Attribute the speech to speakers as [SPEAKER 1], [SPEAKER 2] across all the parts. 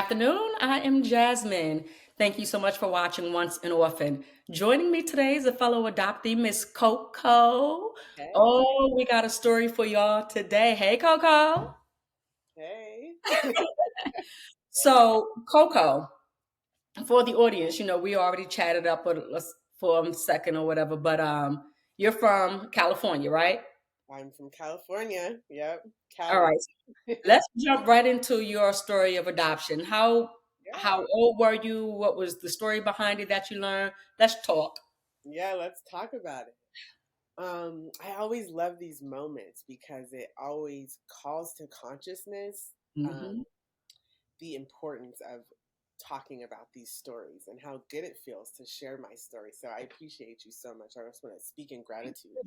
[SPEAKER 1] afternoon. I am Jasmine. Thank you so much for watching Once an Orphan. Joining me today is a fellow adoptee, Miss Coco.
[SPEAKER 2] Hey,
[SPEAKER 1] Oh, we got a story for y'all today. Hey, Coco.
[SPEAKER 2] hey.
[SPEAKER 1] So, Coco, for the audience, we already chatted up for a second or whatever, but you're from California, right?
[SPEAKER 2] I'm from California. Yep,
[SPEAKER 1] All right.
[SPEAKER 2] Cali.
[SPEAKER 1] Let's jump right into your story of adoption. How
[SPEAKER 2] Yeah,
[SPEAKER 1] old were you? What was the story behind it that you learned? Let's talk.
[SPEAKER 2] yeah. Let's talk about it. I always love these moments because it always calls to consciousness um,
[SPEAKER 1] Hmm.
[SPEAKER 2] the importance of talking about these stories and how good it feels to share my story. So I appreciate you so much. I just want to speak in gratitude.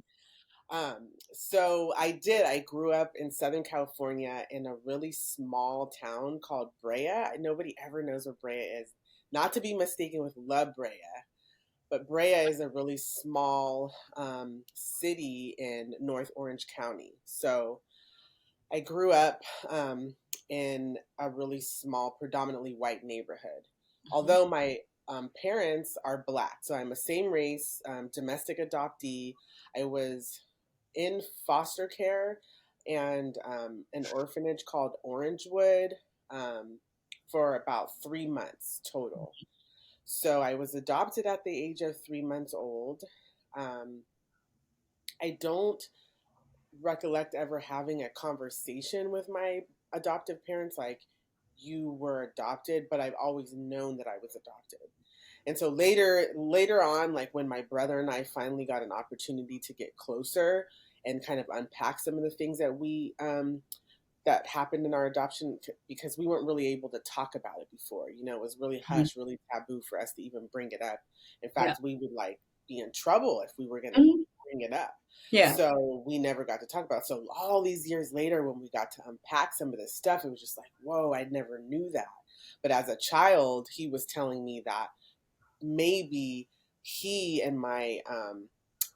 [SPEAKER 2] So I did. I grew up in Southern California in a really small town called Brea. Nobody ever knows where Brea is. Not to be mistaken with La Brea, but Brea is a really small city in North Orange County. So I grew up in a really small, predominantly white neighborhood. Although my parents are black, so I'm a same race, domestic adoptee. I was in foster care and an orphanage called Orangewood um, for about 3 months total. So I was adopted at the age of 3 months old. Um, I don't recollect ever having a conversation with my adoptive parents like you were adopted, but I've always known that I was adopted. And so later on, like when my brother and I finally got an opportunity to get closer and kind of unpack some of the things that happened in our adoption, because we weren't really able to talk about it before. It was really
[SPEAKER 1] Hmm.
[SPEAKER 2] hush, really taboo for us to even bring it up. In
[SPEAKER 1] Yeah.
[SPEAKER 2] fact, we would like be in trouble if we were going to
[SPEAKER 1] Mhm.
[SPEAKER 2] bring it up.
[SPEAKER 1] Yeah.
[SPEAKER 2] So we never got to talk about it. So all these years later, when we got to unpack some of this stuff, it was just like, whoa, I never knew that. But as a child, he was telling me that maybe he and my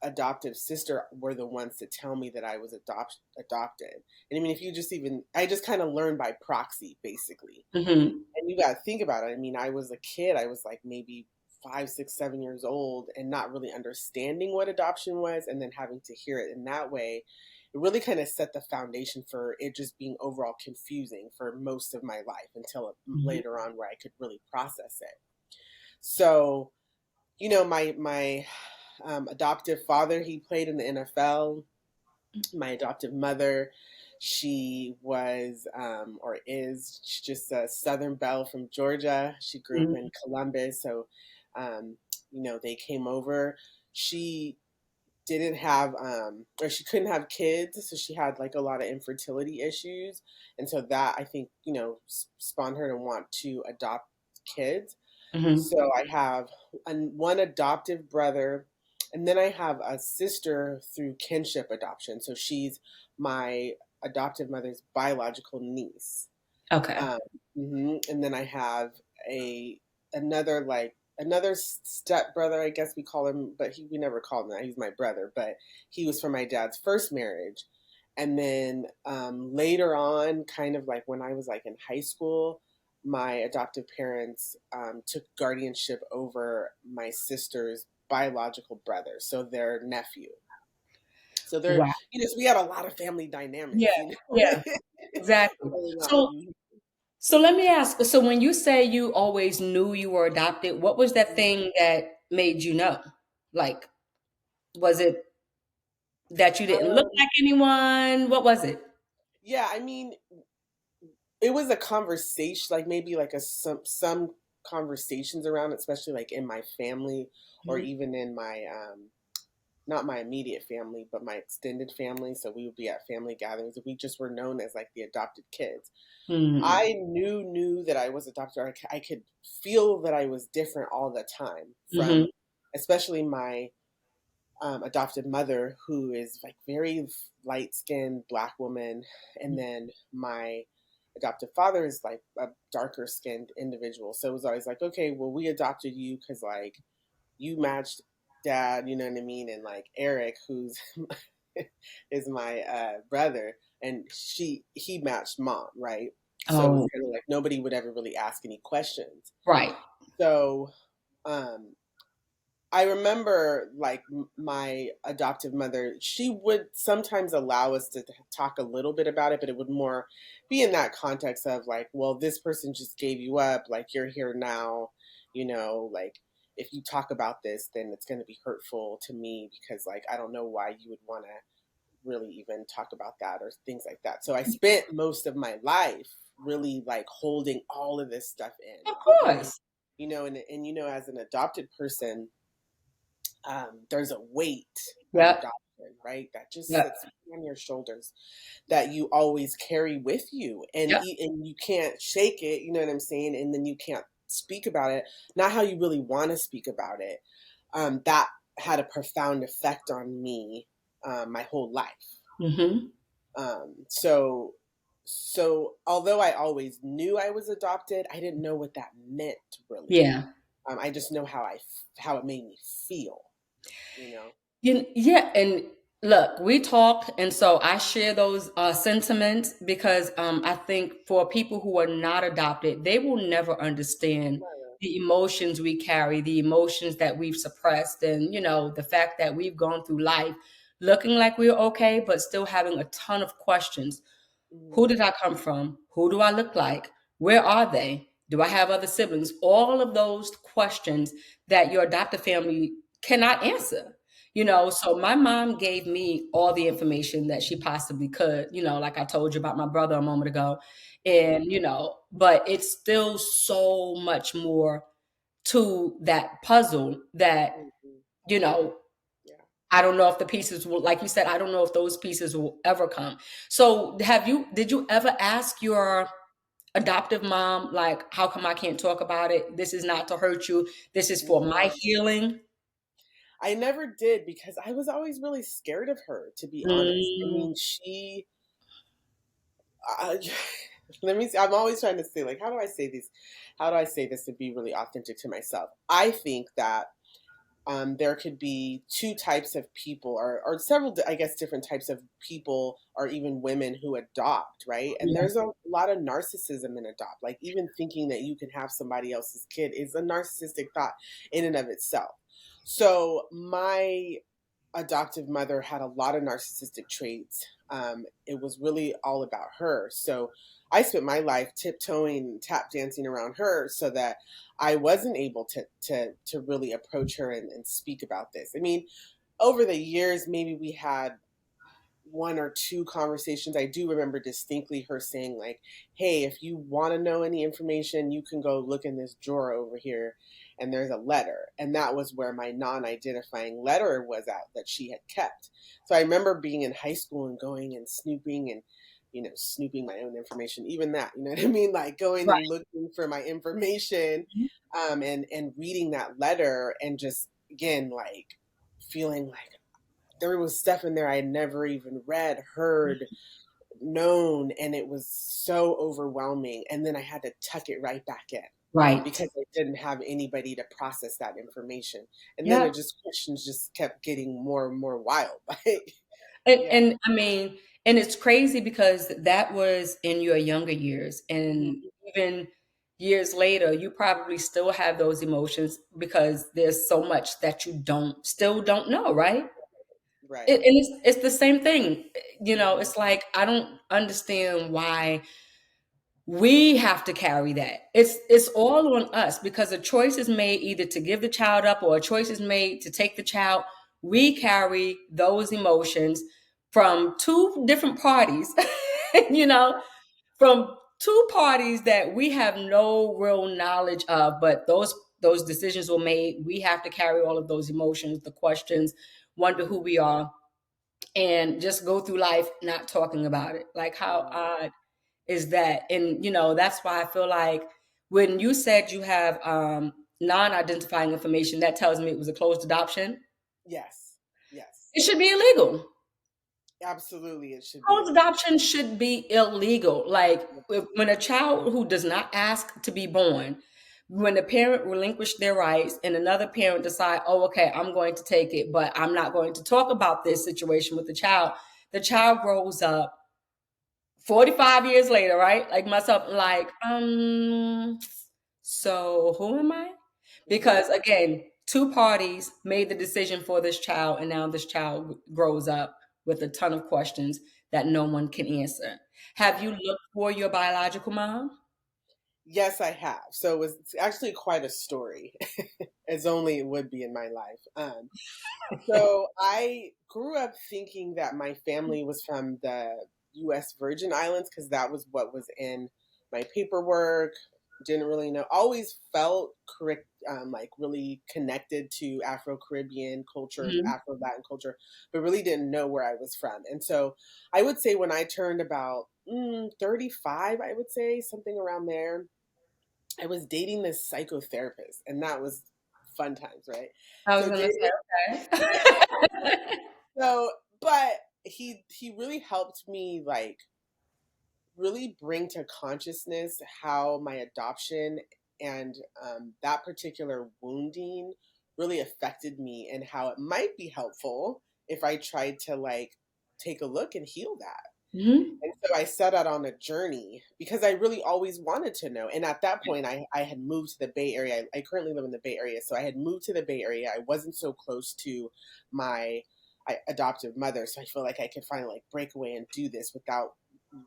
[SPEAKER 2] adoptive sister were the ones to tell me that I was adopted. And I mean, if you just even, I just kind of learned by proxy, basically.
[SPEAKER 1] Hmm.
[SPEAKER 2] And you got to think about it. I mean, I was a kid. I was like maybe 5, 6, 7 years old and not really understanding what adoption was. And then having to hear it in that way, it really kind of set the foundation for it just being overall confusing for most of my life until
[SPEAKER 1] Hmm.
[SPEAKER 2] later on where I could really process it. So, my adoptive father, he played in the NFL. My adoptive mother, she was or is just a Southern belle from Georgia. She grew up in Columbus, so um, they came over. She didn't have or she couldn't have kids, so she had like a lot of infertility issues, and so that I think spawned her to want to adopt kids.
[SPEAKER 1] Hmm.
[SPEAKER 2] So I have one adoptive brother, and then I have a sister through kinship adoption. So she's my adoptive mother's biological niece.
[SPEAKER 1] Okay.
[SPEAKER 2] Um, And then I have a another step brother, I guess we call him, but we never called him that. He's my brother, but he was from my dad's first marriage. And then later on, kind of like when I was like in high school, my adoptive parents took guardianship over my sister's biological brother, so their nephew. So
[SPEAKER 1] Wow.
[SPEAKER 2] so we have a lot of family
[SPEAKER 1] Yeah.
[SPEAKER 2] dynamics,
[SPEAKER 1] Yeah. Exactly.
[SPEAKER 2] going
[SPEAKER 1] So,
[SPEAKER 2] on.
[SPEAKER 1] so let me ask. So, when you say you always knew you were adopted, what was that thing that made you know? Like, was it that you didn't look
[SPEAKER 2] Um,
[SPEAKER 1] like anyone? What was it?
[SPEAKER 2] yeah, I mean, it was a conversation, like maybe like some conversations around it, especially like in my family or
[SPEAKER 1] Mhm.
[SPEAKER 2] even in my not my immediate family, but my extended family. So we would be at family gatherings. We just were known as like the adopted kids.
[SPEAKER 1] Hmm.
[SPEAKER 2] I knew that I was adopted. I could feel that I was different all the time
[SPEAKER 1] Hmm.
[SPEAKER 2] from, especially my adopted mother, who is like very light skinned black woman, and then my adoptive father is like a darker skinned individual. So it was always like, okay, well, we adopted you because like you matched dad, you know what I mean? And like Eric, who's is my brother, and he matched mom, right? So it was
[SPEAKER 1] Oh,
[SPEAKER 2] kind of like nobody would ever really ask any questions.
[SPEAKER 1] right.
[SPEAKER 2] So um, I remember like my adoptive mother, she would sometimes allow us to talk a little bit about it, but it would more be in that context of like, well, this person just gave you up, like you're here now, like if you talk about this, then it's going to be hurtful to me because like I don't know why you would want to really even talk about that or things like that. So I spent most of my life really like holding all of this stuff
[SPEAKER 1] Of
[SPEAKER 2] in,
[SPEAKER 1] course.
[SPEAKER 2] and as an adopted person, there's a weight of
[SPEAKER 1] Yep.
[SPEAKER 2] adoption, right? That just
[SPEAKER 1] Yep.
[SPEAKER 2] sits on your shoulders that you always carry with you, and
[SPEAKER 1] Yep.
[SPEAKER 2] and you can't shake it. You know what I'm saying? And then you can't speak about it, not how you really want to speak about it. That had a profound effect on me my whole life.
[SPEAKER 1] Mm-hmm.
[SPEAKER 2] So although I always knew I was adopted, I didn't know what that meant really.
[SPEAKER 1] Yeah.
[SPEAKER 2] I just know how it made me feel, you know.
[SPEAKER 1] Yeah, and look, we talk, and so I share those sentiments because I think for people who are not adopted, they will never understand the emotions we carry, the emotions that we've suppressed, and the fact that we've gone through life looking like we're okay, but still having a ton of questions. Who
[SPEAKER 2] Mhm.
[SPEAKER 1] did I come from? Who do I look like? Where are they? Do I have other siblings? All of those questions that your adoptive family cannot answer. So my mom gave me all the information that she possibly could, like I told you about my brother a moment ago.
[SPEAKER 2] Mhm.
[SPEAKER 1] And, but it's still so much more to that puzzle that,
[SPEAKER 2] Mhm.
[SPEAKER 1] you know,
[SPEAKER 2] Yeah.
[SPEAKER 1] I don't know if the pieces will, like you said, I don't know if those pieces will ever come. So did you ever ask your adoptive mom, like, how come I can't talk about it? This is not to hurt you. This is for my
[SPEAKER 2] No,
[SPEAKER 1] healing.
[SPEAKER 2] I never did because I was always really scared of her, to be honest. I
[SPEAKER 1] Mm,
[SPEAKER 2] mean, I, let me see. I'm always trying to say, like, how do I say this? How do I say this to be really authentic to myself? I think that there could be two types of people, or several, I guess, different types of people, or even women who adopt, right? And
[SPEAKER 1] yeah,
[SPEAKER 2] there's a lot of narcissism in adopt. Like, even thinking that you can have somebody else's kid is a narcissistic thought in and of itself. So, my adoptive mother had a lot of narcissistic traits. It was really all about her. So I spent my life tiptoeing, tap dancing around her so that I wasn't able to really approach her and speak about this. I mean, over the years, maybe we had one or two conversations. I do remember distinctly her saying, like, hey, if you want to know any information, you can go look in this drawer over here and there's a letter. And that was where my non identifying letter was at that she had kept. So I remember being in high school and going and snooping and snooping my own information, even that, you know what I mean? Like going and
[SPEAKER 1] right.
[SPEAKER 2] looking for my information, and reading that letter and just again like feeling like there was stuff in there I had never even read, heard, known, and it was so overwhelming. And then I had to tuck it right back in
[SPEAKER 1] Right.
[SPEAKER 2] because I didn't have anybody to process that information. And then
[SPEAKER 1] Yep.
[SPEAKER 2] it just questions just kept getting more and more wild. Like,
[SPEAKER 1] And,
[SPEAKER 2] yeah.
[SPEAKER 1] and I mean, and it's crazy because that was in your younger years.
[SPEAKER 2] Mhm.
[SPEAKER 1] And even years later, you probably still have those emotions because there's so much that you still don't know, right?
[SPEAKER 2] Right.
[SPEAKER 1] And it's the same thing.
[SPEAKER 2] Mhm.
[SPEAKER 1] It's like I don't understand why we have to carry that. It's all on us because a choice is made either to give the child up or a choice is made to take the child. We carry those emotions from two different parties, you know, from two parties that we have no real knowledge of, but those decisions were made. We have to carry all of those emotions, the questions, wonder who we are, and just go through life not talking about it. Like how
[SPEAKER 2] Mhm.
[SPEAKER 1] odd is that? And that's why I feel like when you said you have non-identifying information, that tells me it was a closed adoption.
[SPEAKER 2] Yes. Yes.
[SPEAKER 1] It should be illegal.
[SPEAKER 2] Absolutely. It should be
[SPEAKER 1] Closed
[SPEAKER 2] illegal.
[SPEAKER 1] adoption should be illegal. Like
[SPEAKER 2] Yeah.
[SPEAKER 1] when a child who does not ask to be born, when the parent relinquish their rights and another parent decide, oh, okay, I'm going to take it, but I'm not going to talk about this situation with the child grows up 45 years later, right? Like myself, like, so who am I?
[SPEAKER 2] Hmm.
[SPEAKER 1] Because again, two parties made the decision for this child, and now this child grows up with a ton of questions that no one can answer. Have you looked for your biological mom?
[SPEAKER 2] Yes, I have. So it was actually quite a story, as only it would be in my life. So I grew up thinking that my family was from the U.S. Virgin Islands because that was what was in my paperwork. Didn't really know. Always felt correct, like really connected to Afro Caribbean culture,
[SPEAKER 1] Mhm.
[SPEAKER 2] Afro Latin culture, but really didn't know where I was from. And so I would say when I turned about 35, I would say something around there, I was dating this psychotherapist, and that was fun times, right?
[SPEAKER 1] I was
[SPEAKER 2] So
[SPEAKER 1] gonna
[SPEAKER 2] dating
[SPEAKER 1] say, okay.
[SPEAKER 2] So, but he really helped me like really bring to consciousness how my adoption and that particular wounding really affected me and how it might be helpful if I tried to like take a look and heal that.
[SPEAKER 1] Mhm.
[SPEAKER 2] And so I set out on a journey because I really always wanted to know. And at that point, I had moved to the Bay Area. I currently live in the Bay Area. So I had moved to the Bay Area. I wasn't so close to my adoptive mother. So I feel like I could finally like break away and do this without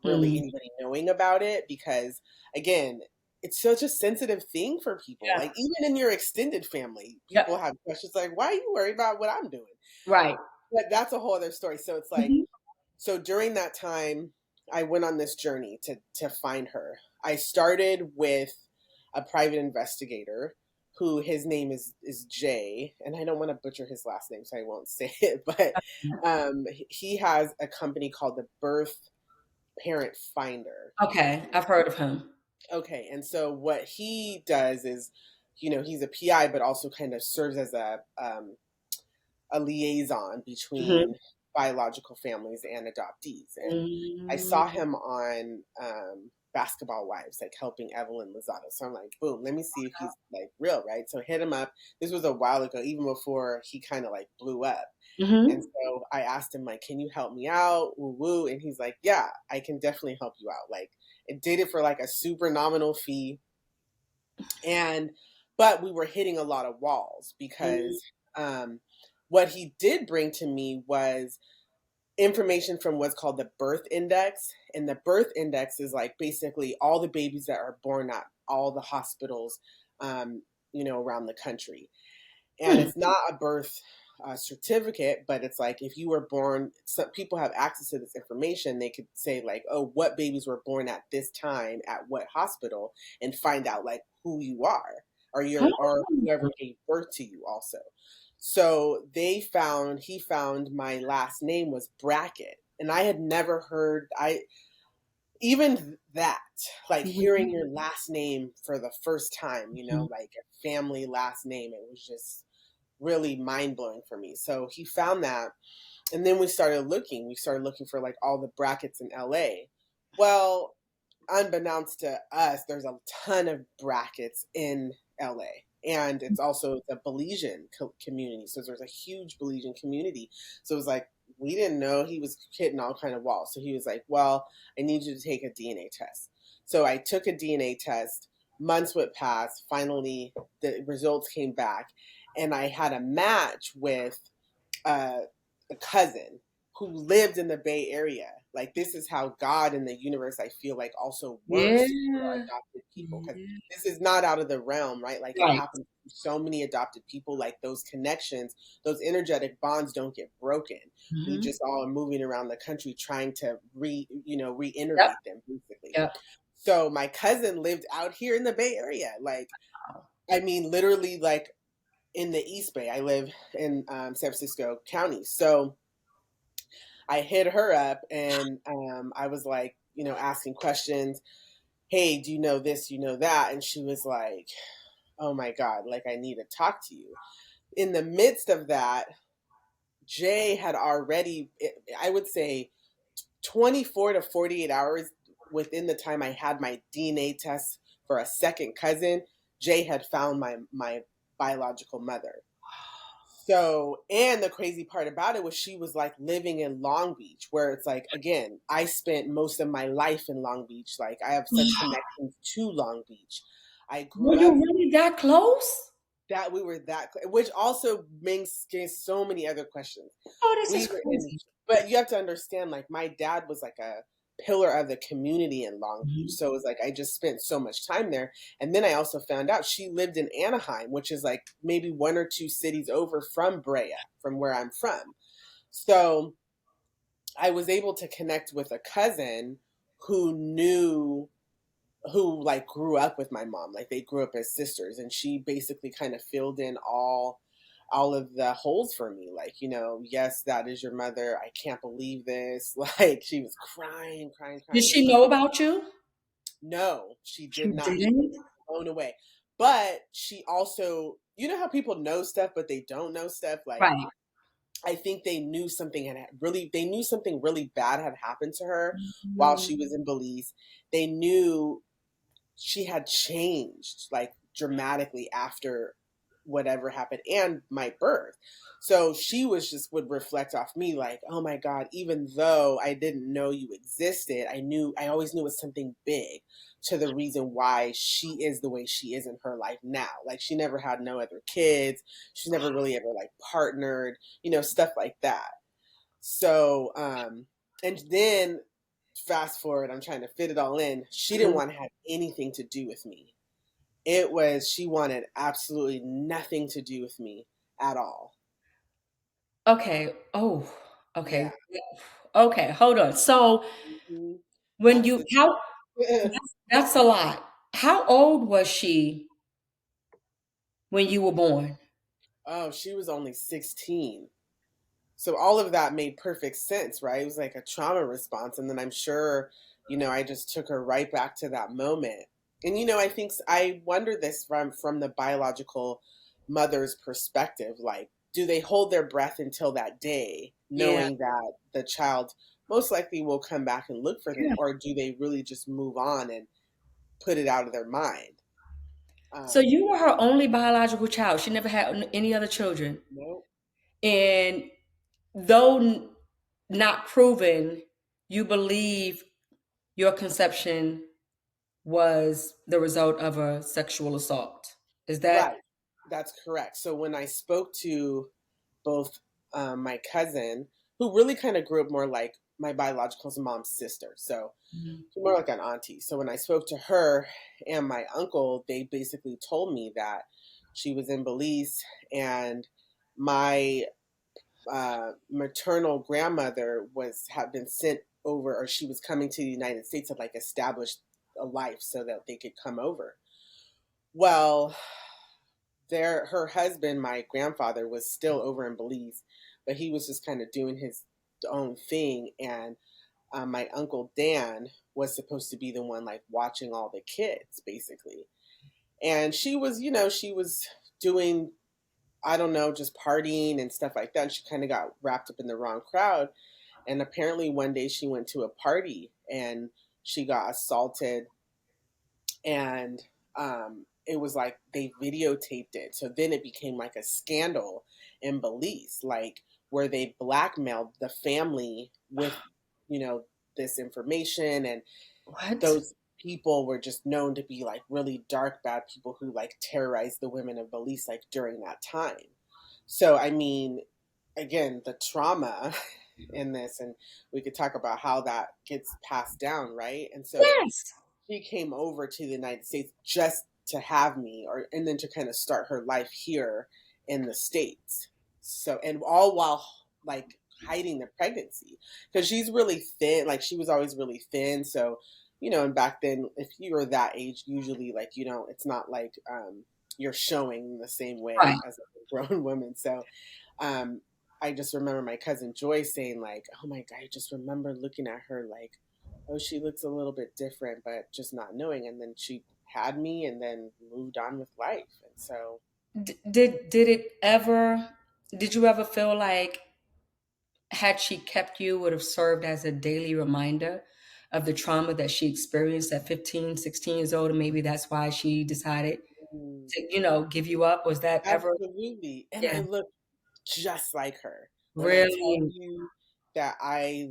[SPEAKER 2] really
[SPEAKER 1] Mm.
[SPEAKER 2] anybody knowing about it. Because again, it's such a sensitive thing for people.
[SPEAKER 1] Yeah.
[SPEAKER 2] Like even in your extended family, people
[SPEAKER 1] Yep.
[SPEAKER 2] have questions like, why are you worried about what I'm doing?
[SPEAKER 1] Right.
[SPEAKER 2] But that's a whole other story. So it's like,
[SPEAKER 1] Mhm.
[SPEAKER 2] so during that time, I went on this journey to find her. I started with a private investigator who his name is Jay, and I don't want to butcher his last name, so I won't say it. But he has a company called the Birth Parent Finder.
[SPEAKER 1] Okay, I've heard of him.
[SPEAKER 2] Okay, and so what he does is, he's a PI, but also kind of serves as a liaison
[SPEAKER 1] Mhm.
[SPEAKER 2] between biological families and adoptees. And I saw
[SPEAKER 1] Mm.
[SPEAKER 2] him on Basketball Wives, like helping Evelyn Lozado. So I'm like, boom, let me see if he's like real, right? So hit him up. This was a while ago, even before he kind of like blew up. And
[SPEAKER 1] Mhm.
[SPEAKER 2] so I asked him, like, can you help me out? Woo woo. And he's like, yeah, I can definitely help you out. Like, it did it for like a super nominal fee. And but we were hitting a lot of walls
[SPEAKER 1] Mm.
[SPEAKER 2] because what he did bring to me was information from what's called the birth index. And the birth index is like basically all the babies that are born at all the hospitals around the country. And
[SPEAKER 1] Hmm.
[SPEAKER 2] it's not a birth certificate, but it's like if you were born, some people have access to this information. They could say like, oh, what babies were born at this time at what hospital, and find out like who you are or whoever gave birth to you also. So he found my last name was Brackett, and I had never heard even that, like hearing
[SPEAKER 1] Mhm.
[SPEAKER 2] your last name for the first time,
[SPEAKER 1] Mhm.
[SPEAKER 2] like a family last name, it was just really mind blowing for me. So he found that, and then we started looking. We started looking for like all the brackets in LA. Well, unbeknownst to us, there's a ton of brackets in LA. And it's also the Belizean community. So there's a huge Belizean community. So it was like, we didn't know he was hitting all kind of walls. So he was like, well, I need you to take a DNA test. So I took a DNA test. Months would pass. Finally, the results came back. And I had a match with uh, a cousin who lived in the Bay Area. Like this is how God and the universe, I feel like, also works for
[SPEAKER 1] Yeah.
[SPEAKER 2] adopted people because
[SPEAKER 1] Yeah.
[SPEAKER 2] this is not out of the realm, right? Like it
[SPEAKER 1] Right.
[SPEAKER 2] happens to so many adopted people. Like those connections, those energetic bonds don't get broken. We
[SPEAKER 1] Mhm.
[SPEAKER 2] just all are moving around the country trying to
[SPEAKER 1] Yep.
[SPEAKER 2] reintegrate them, basically.
[SPEAKER 1] Yep.
[SPEAKER 2] So my cousin lived out here in the Bay Area, like I mean, literally, like in the East Bay. I live in San Francisco County. So I hit her up and I was like, asking questions. Hey, do you know this? Do you know that? And she was like, oh my God, like I need to talk to you. In the midst of that, Jay had already, I would say, 24 to 48 hours within the time I had my DNA test for a second cousin, Jay had found my biological mother. So, and the crazy part about it was she was like living in Long Beach, where it's like, again, I spent most of my life in Long Beach. Like, I have such connections to Long Beach. I
[SPEAKER 1] Were
[SPEAKER 2] grew
[SPEAKER 1] you
[SPEAKER 2] up
[SPEAKER 1] really that close?
[SPEAKER 2] that we were which also makes so many other questions.
[SPEAKER 1] Oh, this
[SPEAKER 2] We
[SPEAKER 1] is
[SPEAKER 2] were in,
[SPEAKER 1] crazy.
[SPEAKER 2] but you have to understand, like, my dad was like a pillar of the community in Long Beach.
[SPEAKER 1] Mhm.
[SPEAKER 2] So it was like I just spent so much time there. And then I also found out she lived in Anaheim, which is like maybe one or two cities over from Brea, from where I'm from. So I was able to connect with a cousin who knew who like grew up with my mom, like they grew up as sisters, and she basically kind of filled in all of the holes for me, like, yes, that is your mother, I can't believe this. Like, she was crying, crying,
[SPEAKER 1] Did
[SPEAKER 2] crying.
[SPEAKER 1] she know about you?
[SPEAKER 2] No, she
[SPEAKER 1] She
[SPEAKER 2] did not. She was
[SPEAKER 1] didn't?
[SPEAKER 2] blown away. But she also, you know how people know stuff but they don't know stuff, like,
[SPEAKER 1] Right.
[SPEAKER 2] I think they knew something really bad had happened to her while
[SPEAKER 1] Mhm.
[SPEAKER 2] she was in Belize. They knew she had changed like dramatically after whatever happened and my birth. So she was just would reflect off me like, oh my God, even though I didn't know you existed, I always knew it was something big to the reason why she is the way she is in her life now. Like, she never had no other kids. She's never really ever like partnered, stuff like that. So, and then fast forward, I'm trying to fit it all in. She didn't
[SPEAKER 1] Mhm.
[SPEAKER 2] want to have anything to do with me. It was, she wanted absolutely nothing to do with me at all.
[SPEAKER 1] Okay. Oh,
[SPEAKER 2] Yeah.
[SPEAKER 1] okay. Okay, hold on. So
[SPEAKER 2] Mhm.
[SPEAKER 1] when
[SPEAKER 2] That's
[SPEAKER 1] you
[SPEAKER 2] the
[SPEAKER 1] how
[SPEAKER 2] truth.
[SPEAKER 1] that's a lot. How old was she when you were born?
[SPEAKER 2] Oh, she was only 16. So all of that made perfect sense, right? It was like a trauma response. And then I'm sure, I just took her right back to that moment. And, I think I wonder this from the biological mother's perspective. Like, do they hold their breath until that day,
[SPEAKER 1] Yeah.
[SPEAKER 2] knowing that the child most likely will come back and look for them?
[SPEAKER 1] Yeah.
[SPEAKER 2] Or do they really just move on and put it out of their mind?
[SPEAKER 1] So
[SPEAKER 2] Um,
[SPEAKER 1] you were her only biological child. She never had any other children.
[SPEAKER 2] no,
[SPEAKER 1] And though not proven, you believe your conception was the result of a sexual assault. Is that
[SPEAKER 2] right. That's correct. So when I spoke to both my cousin, who really kind of grew up more like my biological mom's sister, so
[SPEAKER 1] Mhm.
[SPEAKER 2] more like an auntie. So when I spoke to her and my uncle, they basically told me that she was in Belize, and my maternal grandmother had been sent over, or she was coming to the United States to like establish a life so that they could come over. Well, her husband, my grandfather, was still over in Belize, but he was just kind of doing his own thing. And my uncle Dan was supposed to be the one like watching all the kids, basically. And she was doing, I don't know, just partying and stuff like that. And she kind of got wrapped up in the wrong crowd. And apparently one day she went to a party and she got assaulted, and it was like they videotaped it. So then it became like a scandal in Belize, like where they blackmailed the family with, you know, this information. And
[SPEAKER 1] what?
[SPEAKER 2] those people were just known to be like really dark, bad people who like terrorized the women of Belize like during that time. So, I mean, again, the trauma in this, and we could talk about how that gets passed down, right? And so
[SPEAKER 1] Yes.
[SPEAKER 2] she came over to the United States just to have me, or and then to kind of start her life here in the States. So, and all while like hiding the pregnancy, because she's really thin. Like, she was always really thin. So, and back then, if you were that age, usually like it's not like you're showing the same
[SPEAKER 1] Right.
[SPEAKER 2] way as a grown woman. So, um, I just remember my cousin Joy saying like, "Oh my God, I just remember looking at her like, oh, she looks a little bit different," but just not knowing. And then she had me and then moved on with life. And so,
[SPEAKER 1] Did it ever, did you ever feel like had she kept you would have served as a daily reminder of the trauma that she experienced at 15, 16 years old, and maybe that's why she decided
[SPEAKER 2] mm,
[SPEAKER 1] to, give you up? Was that ever?
[SPEAKER 2] absolutely. And I
[SPEAKER 1] Yeah.
[SPEAKER 2] look just like her. When I tell
[SPEAKER 1] Really?
[SPEAKER 2] you that I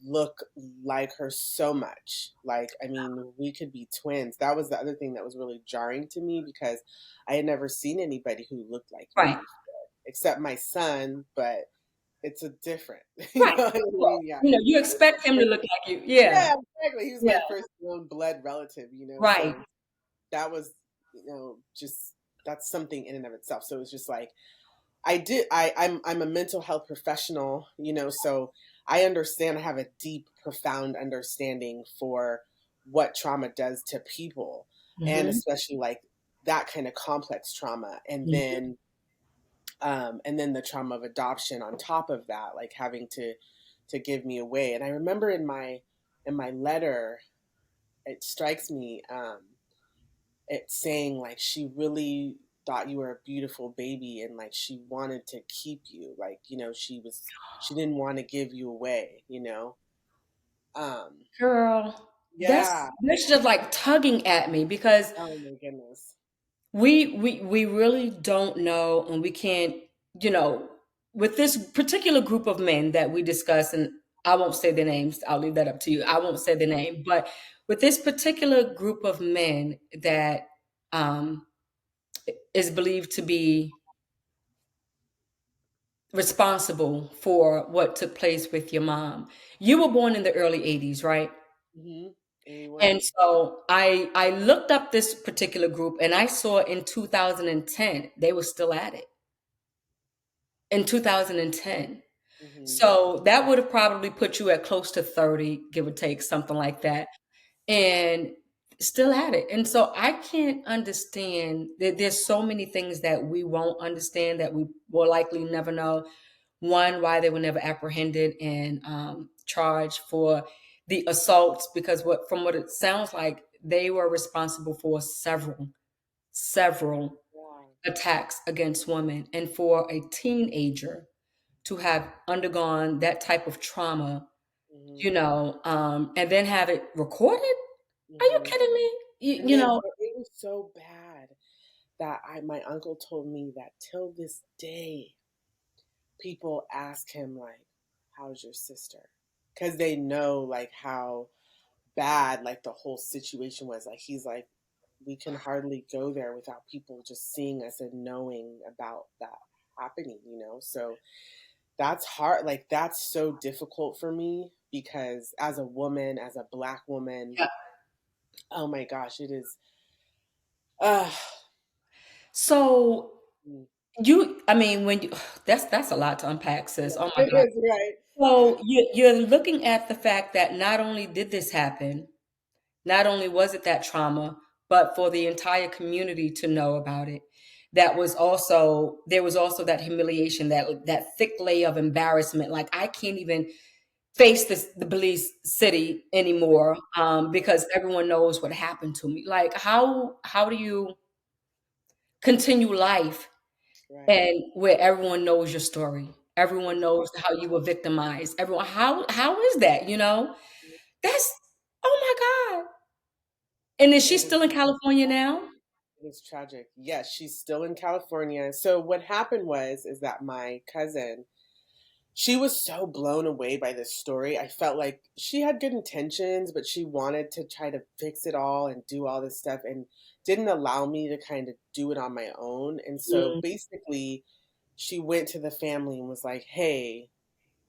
[SPEAKER 2] look like her so much, like, I mean, we could be twins. That was the other thing that was really jarring to me because I had never seen anybody who looked like me
[SPEAKER 1] Right.
[SPEAKER 2] before, except my son, but it's a different, you
[SPEAKER 1] Right.
[SPEAKER 2] know what I
[SPEAKER 1] Well,
[SPEAKER 2] mean? Yeah.
[SPEAKER 1] you
[SPEAKER 2] It was
[SPEAKER 1] expect him
[SPEAKER 2] my
[SPEAKER 1] to look
[SPEAKER 2] first,
[SPEAKER 1] like you. Yeah.
[SPEAKER 2] yeah, exactly. He was
[SPEAKER 1] Yeah.
[SPEAKER 2] my first known blood relative,
[SPEAKER 1] Right.
[SPEAKER 2] so that was, just that's something in and of itself. So it's just like I'm a mental health professional, so I understand, I have a deep, profound understanding for what trauma does to people, and
[SPEAKER 1] Hmm.
[SPEAKER 2] especially like that kind of complex trauma,
[SPEAKER 1] Hmm.
[SPEAKER 2] and then the trauma of adoption on top of that, like having to give me away. And I remember in my letter, it strikes me, it's saying like she really thought you were a beautiful baby, and like she wanted to keep you, like, she didn't want to give you away. um
[SPEAKER 1] Girl,
[SPEAKER 2] yeah.
[SPEAKER 1] that's just like tugging at me because
[SPEAKER 2] Oh my goodness.
[SPEAKER 1] we really don't know, and we can't, you know, with this particular group of men that we discuss, and I won't say their names, I'll leave that up to you. I won't say the name, but with this particular group of men that um, is believed to be responsible for what took place with your mom. You were born in the early 80s, right?
[SPEAKER 2] Hmm.
[SPEAKER 1] And
[SPEAKER 2] 81.
[SPEAKER 1] so I looked up this particular group and I saw in 2010 they were still at it. In 2010.
[SPEAKER 2] Hmm.
[SPEAKER 1] So that would have probably put you at close to 30, give or take, something like that. And still at it. And so I can't understand that there's so many things that we won't understand, that we will likely never know. One, why they were never apprehended and charged for the assaults, because from what it sounds like, they were responsible for several
[SPEAKER 2] Wow.
[SPEAKER 1] attacks against women. And for a teenager to have undergone that type of trauma,
[SPEAKER 2] Hmm.
[SPEAKER 1] and then have it recorded? Are you
[SPEAKER 2] Hmm.
[SPEAKER 1] kidding me?
[SPEAKER 2] And then it was so bad that my uncle told me that till this day people ask him like, how's your sister, because they know like how bad like the whole situation was. Like, he's like, we can hardly go there without people just seeing us and knowing about that happening. So that's hard, like that's so difficult for me because as a woman, as a black woman,
[SPEAKER 1] Yeah.
[SPEAKER 2] oh my gosh, it is. uh
[SPEAKER 1] So
[SPEAKER 2] mm,
[SPEAKER 1] I mean, when you, that's a lot to unpack, sis. Oh
[SPEAKER 2] yeah,
[SPEAKER 1] my
[SPEAKER 2] it
[SPEAKER 1] God.
[SPEAKER 2] is, right.
[SPEAKER 1] So you're looking at the fact that not only did this happen, not only was it that trauma, but for the entire community to know about it. There was also that humiliation, that thick layer of embarrassment. Like, I can't even face the Belize city anymore, because everyone knows what happened to me. Like, how do you continue life
[SPEAKER 2] Right.
[SPEAKER 1] and where everyone knows your story? Everyone knows how you were victimized. Everyone, how is that? That's, oh my God. And is she
[SPEAKER 2] It
[SPEAKER 1] still in California
[SPEAKER 2] is.
[SPEAKER 1] now?
[SPEAKER 2] It's tragic. Yes, she's still in California. So what happened is that my cousin, she was so blown away by this story. I felt like she had good intentions, but she wanted to try to fix it all and do all this stuff and didn't allow me to kind of do it on my own. And so
[SPEAKER 1] Mm,
[SPEAKER 2] basically, she went to the family and was like, "Hey,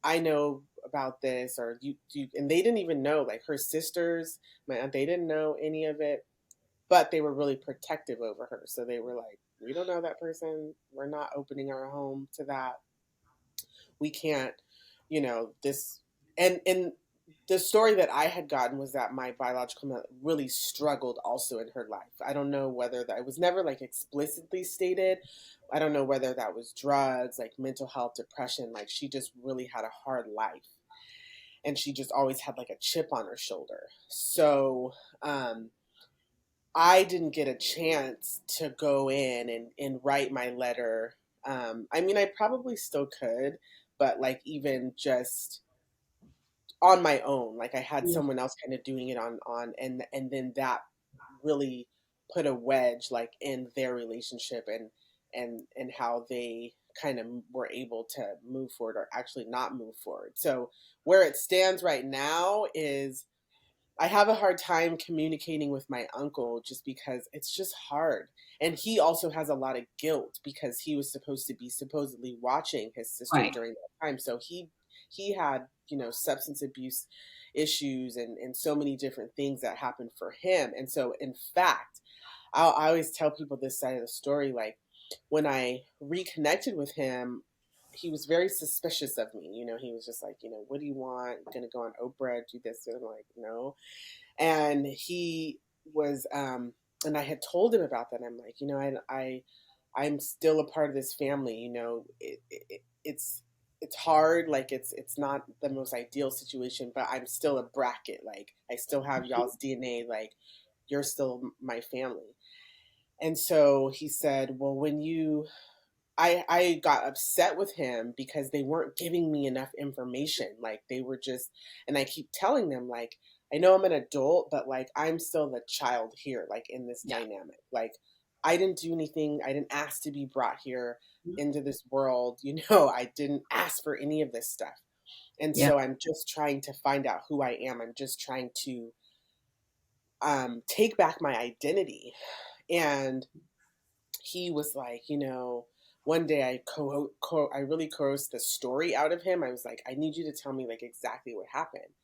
[SPEAKER 2] I know about this, or you," and they didn't even know. Like her sisters, my aunt, they didn't know any of it, but they were really protective over her. So they were like, "We don't know that person. We're not opening our home to that. We can't, this." And the story that I had gotten was that my biological mother really struggled also in her life. I don't know whether that, it was never like explicitly stated. I don't know whether that was drugs, like mental health, depression. Like, she just really had a hard life, and she just always had like a chip on her shoulder. So um, I didn't get a chance to go in and write my letter. I mean, I probably still could, but like even just on my own, like I had
[SPEAKER 1] mm,
[SPEAKER 2] someone else kind of doing it and then that really put a wedge like in their relationship and how they kind of were able to move forward or actually not move forward. So where it stands right now is I have a hard time communicating with my uncle just because it's just hard. And he also has a lot of guilt because he was supposed to be supposedly watching his sister
[SPEAKER 1] Right.
[SPEAKER 2] during that time. So he had, substance abuse issues and so many different things that happened for him. And so in fact, I always tell people this side of the story. Like when I reconnected with him, he was very suspicious of me. He was just like, what do you want? You're gonna go on Oprah, do this? And I'm like, no. And he was, and I had told him about that. I'm like, I'm still a part of this family. It's hard. Like it's not the most ideal situation, but I'm still a bracket. Like I still have y'all's DNA. Like you're still my family. And so he said, well, I got upset with him because they weren't giving me enough information. Like they were just, and I keep telling them, like, I know I'm an adult, but like I'm still the child here, like in this
[SPEAKER 1] Yeah.
[SPEAKER 2] dynamic. Like I didn't do anything. I didn't ask to be brought here into this world. I didn't ask for any of this stuff. And
[SPEAKER 1] Yeah.
[SPEAKER 2] so I'm just trying to find out who I am. I'm just trying to take back my identity. And he was like, one day I really coerced the story out of him. I was like, I need you to tell me like exactly what happened.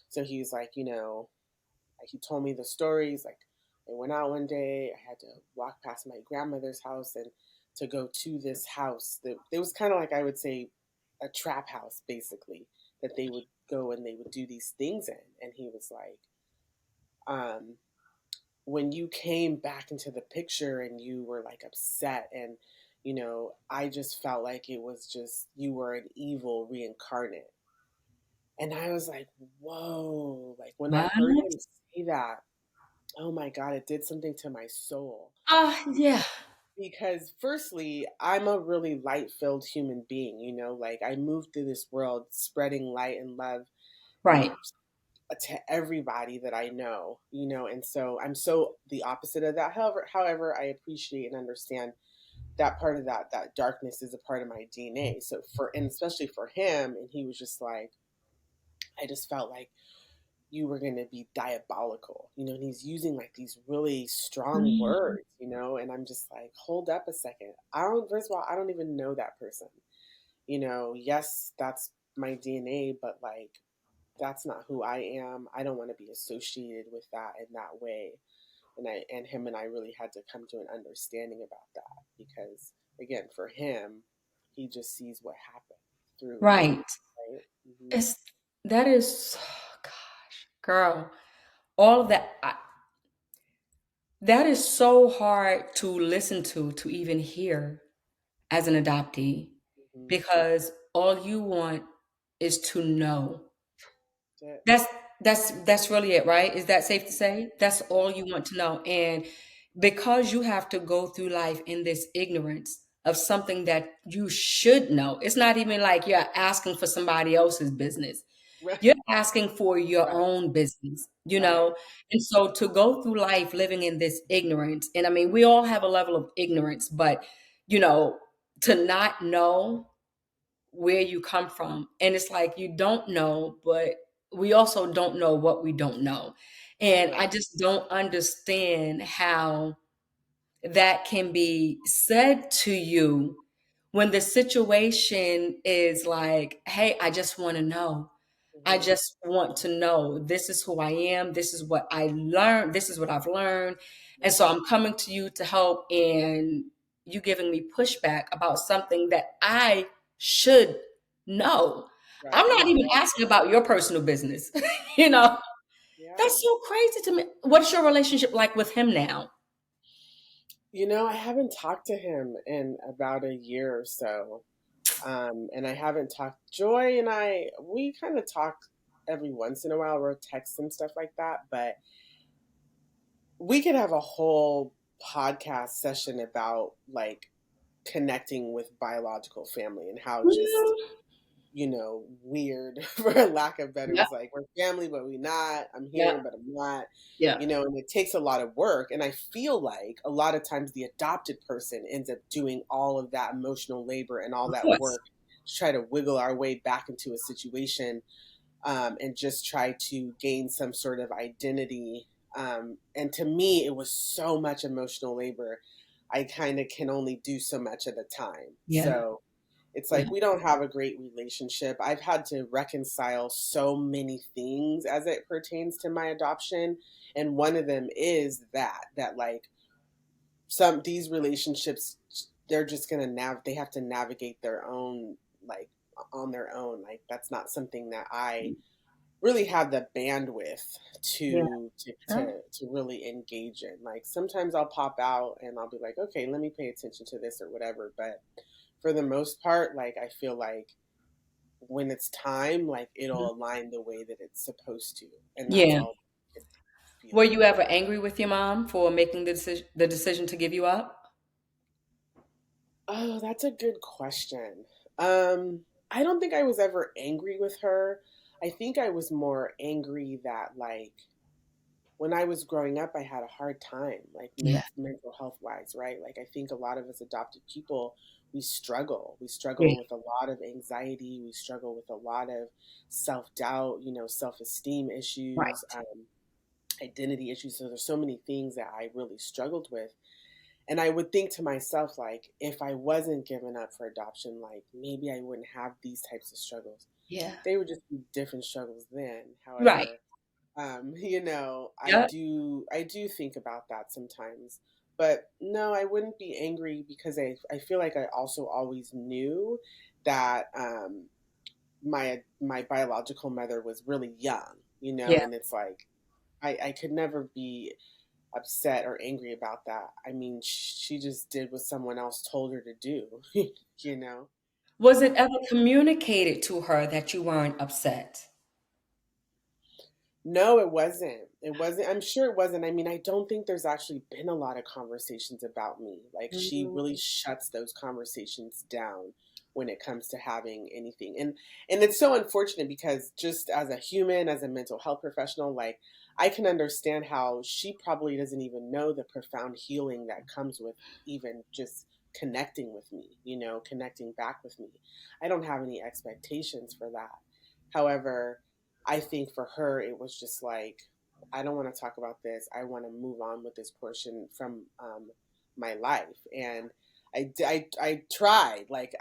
[SPEAKER 2] So he was like, he told me the stories. Like I went out one day, I had to walk past my grandmother's house and to go to this house that it was kind of like, I would say, a trap house basically, that they would go and they would do these things in. And he was like, um, when you came back into the picture and you were like upset and I just felt like it was just you were an evil reincarnate. And I was like, whoa, like when I heard
[SPEAKER 1] What?
[SPEAKER 2] him say that, oh my god, it did something to my soul.
[SPEAKER 1] Yeah.
[SPEAKER 2] Because firstly, I'm a really light filled human being, like I moved through this world spreading light and love and
[SPEAKER 1] Right.
[SPEAKER 2] to everybody that I know, and so I'm so the opposite of that. However, I appreciate and understand that part of that darkness is a part of my DNA. So and especially for him, and he was just like, I just felt like you were going to be diabolical, and he's using like these really strong
[SPEAKER 1] Mm.
[SPEAKER 2] words, and I'm just like, hold up a second. First of all, I don't even know that person, yes, that's my DNA, but like, that's not who I am. I don't want to be associated with that in that way. And him and I really had to come to an understanding about that because again, for him, he just sees what happened through me,
[SPEAKER 1] Right.
[SPEAKER 2] right? Hmm.
[SPEAKER 1] It's that is, oh gosh, girl, all of that. That is so hard to listen to even hear as an adoptee,
[SPEAKER 2] Hmm.
[SPEAKER 1] because all you want is to know.
[SPEAKER 2] That's it.
[SPEAKER 1] That's that's really it, right? Is that safe to say? That's
[SPEAKER 2] Yeah.
[SPEAKER 1] all you want to know. And because you have to go through life in this ignorance of something that you should know, it's not even like you're asking for somebody else's business.
[SPEAKER 2] Right.
[SPEAKER 1] You're asking for your
[SPEAKER 2] Right.
[SPEAKER 1] own business,
[SPEAKER 2] Right.
[SPEAKER 1] And so to go through life living in this ignorance, and I mean, we all have a level of ignorance, but, you know, to not know where you come from. And it's like you don't know, but we also don't know what we don't know. And
[SPEAKER 2] Right.
[SPEAKER 1] I just don't understand how that can be said to you when the situation is like, hey, I just want to know. I
[SPEAKER 2] Hmm.
[SPEAKER 1] just want to know this is who I am. This is what I learned. This is what I've learned. And
[SPEAKER 2] Right.
[SPEAKER 1] so I'm coming to you to help, and you giving me pushback about something that I should know.
[SPEAKER 2] Right.
[SPEAKER 1] I'm not
[SPEAKER 2] Yeah.
[SPEAKER 1] even asking about your personal business.
[SPEAKER 2] Yeah.
[SPEAKER 1] That's
[SPEAKER 2] Yeah.
[SPEAKER 1] so crazy to me. What's your relationship like with him now?
[SPEAKER 2] I haven't talked to him in about a year or so. And I haven't talked. Joy and we kind of talk every once in a while, we'll text and stuff like that. But we could have a whole podcast session about like connecting with biological family and how just
[SPEAKER 1] Mm.
[SPEAKER 2] weird for a lack of better. It
[SPEAKER 1] Yeah.
[SPEAKER 2] was like, we're family, but we not. I'm
[SPEAKER 1] Yeah.
[SPEAKER 2] here, but I'm not.
[SPEAKER 1] Yeah.
[SPEAKER 2] And it takes a lot of work. And I feel like a lot of times the adopted person ends up doing all of that emotional labor and all
[SPEAKER 1] Of
[SPEAKER 2] that
[SPEAKER 1] course.
[SPEAKER 2] work to try to wiggle our way back into a situation, and just try to gain some sort of identity. And to me, it was so much emotional labor. I kind of can only do so much at a time.
[SPEAKER 1] Yeah.
[SPEAKER 2] So it's
[SPEAKER 1] Yeah.
[SPEAKER 2] like we don't have a great relationship. I've had to reconcile so many things as it pertains to my adoption. And one of them is that like some these relationships, they're just gonna they have to navigate their own, like on their own. Like that's not something that I really have the bandwidth
[SPEAKER 1] Yeah.
[SPEAKER 2] to really engage in. Like sometimes I'll pop out and I'll be like, okay, let me pay attention to this or whatever. But for the most part, like I feel like when it's time, like it'll align the way that it's supposed to, and that's
[SPEAKER 1] Yeah.
[SPEAKER 2] all I can
[SPEAKER 1] Were
[SPEAKER 2] feel.
[SPEAKER 1] you ever angry with your mom for making the decision to give you up?
[SPEAKER 2] Oh, that's a good question. I don't think I was ever angry with her. I think I was more angry that like when I was growing up, I had a hard time, like
[SPEAKER 1] Yeah.
[SPEAKER 2] mental health wise, right? Like I think a lot of us adopted people, we struggle. We
[SPEAKER 1] Yeah.
[SPEAKER 2] struggle with a lot of anxiety. We struggle with a lot of self doubt, self esteem issues,
[SPEAKER 1] Right.
[SPEAKER 2] identity issues. So there's so many things that I really struggled with. And I would think to myself, like, if I wasn't given up for adoption, like maybe I wouldn't have these types of struggles.
[SPEAKER 1] Yeah.
[SPEAKER 2] They would just be different struggles then.
[SPEAKER 1] Right.
[SPEAKER 2] However,
[SPEAKER 1] Yeah.
[SPEAKER 2] I do think about that sometimes. But no, I wouldn't be angry because I feel like I also always knew that my biological mother was really young,
[SPEAKER 1] Yeah.
[SPEAKER 2] and it's like I could never be upset or angry about that. I mean, she just did what someone else told her to do, you know?
[SPEAKER 1] Was it ever communicated to her that you weren't upset?
[SPEAKER 2] No, it wasn't. It wasn't. I'm sure it wasn't. I mean, I don't think there's actually been a lot of conversations about me. Like, she really
[SPEAKER 1] Mm.
[SPEAKER 2] shuts those conversations down when it comes to having anything. And it's so unfortunate because just as a human, as a mental health professional, like I can understand how she probably doesn't even know the profound healing that comes with even just connecting with me, connecting back with me. I don't have any expectations for that. However, I think for her, it was just like, I don't want to talk about this. I want to move on with this portion from my life. And I tried, like,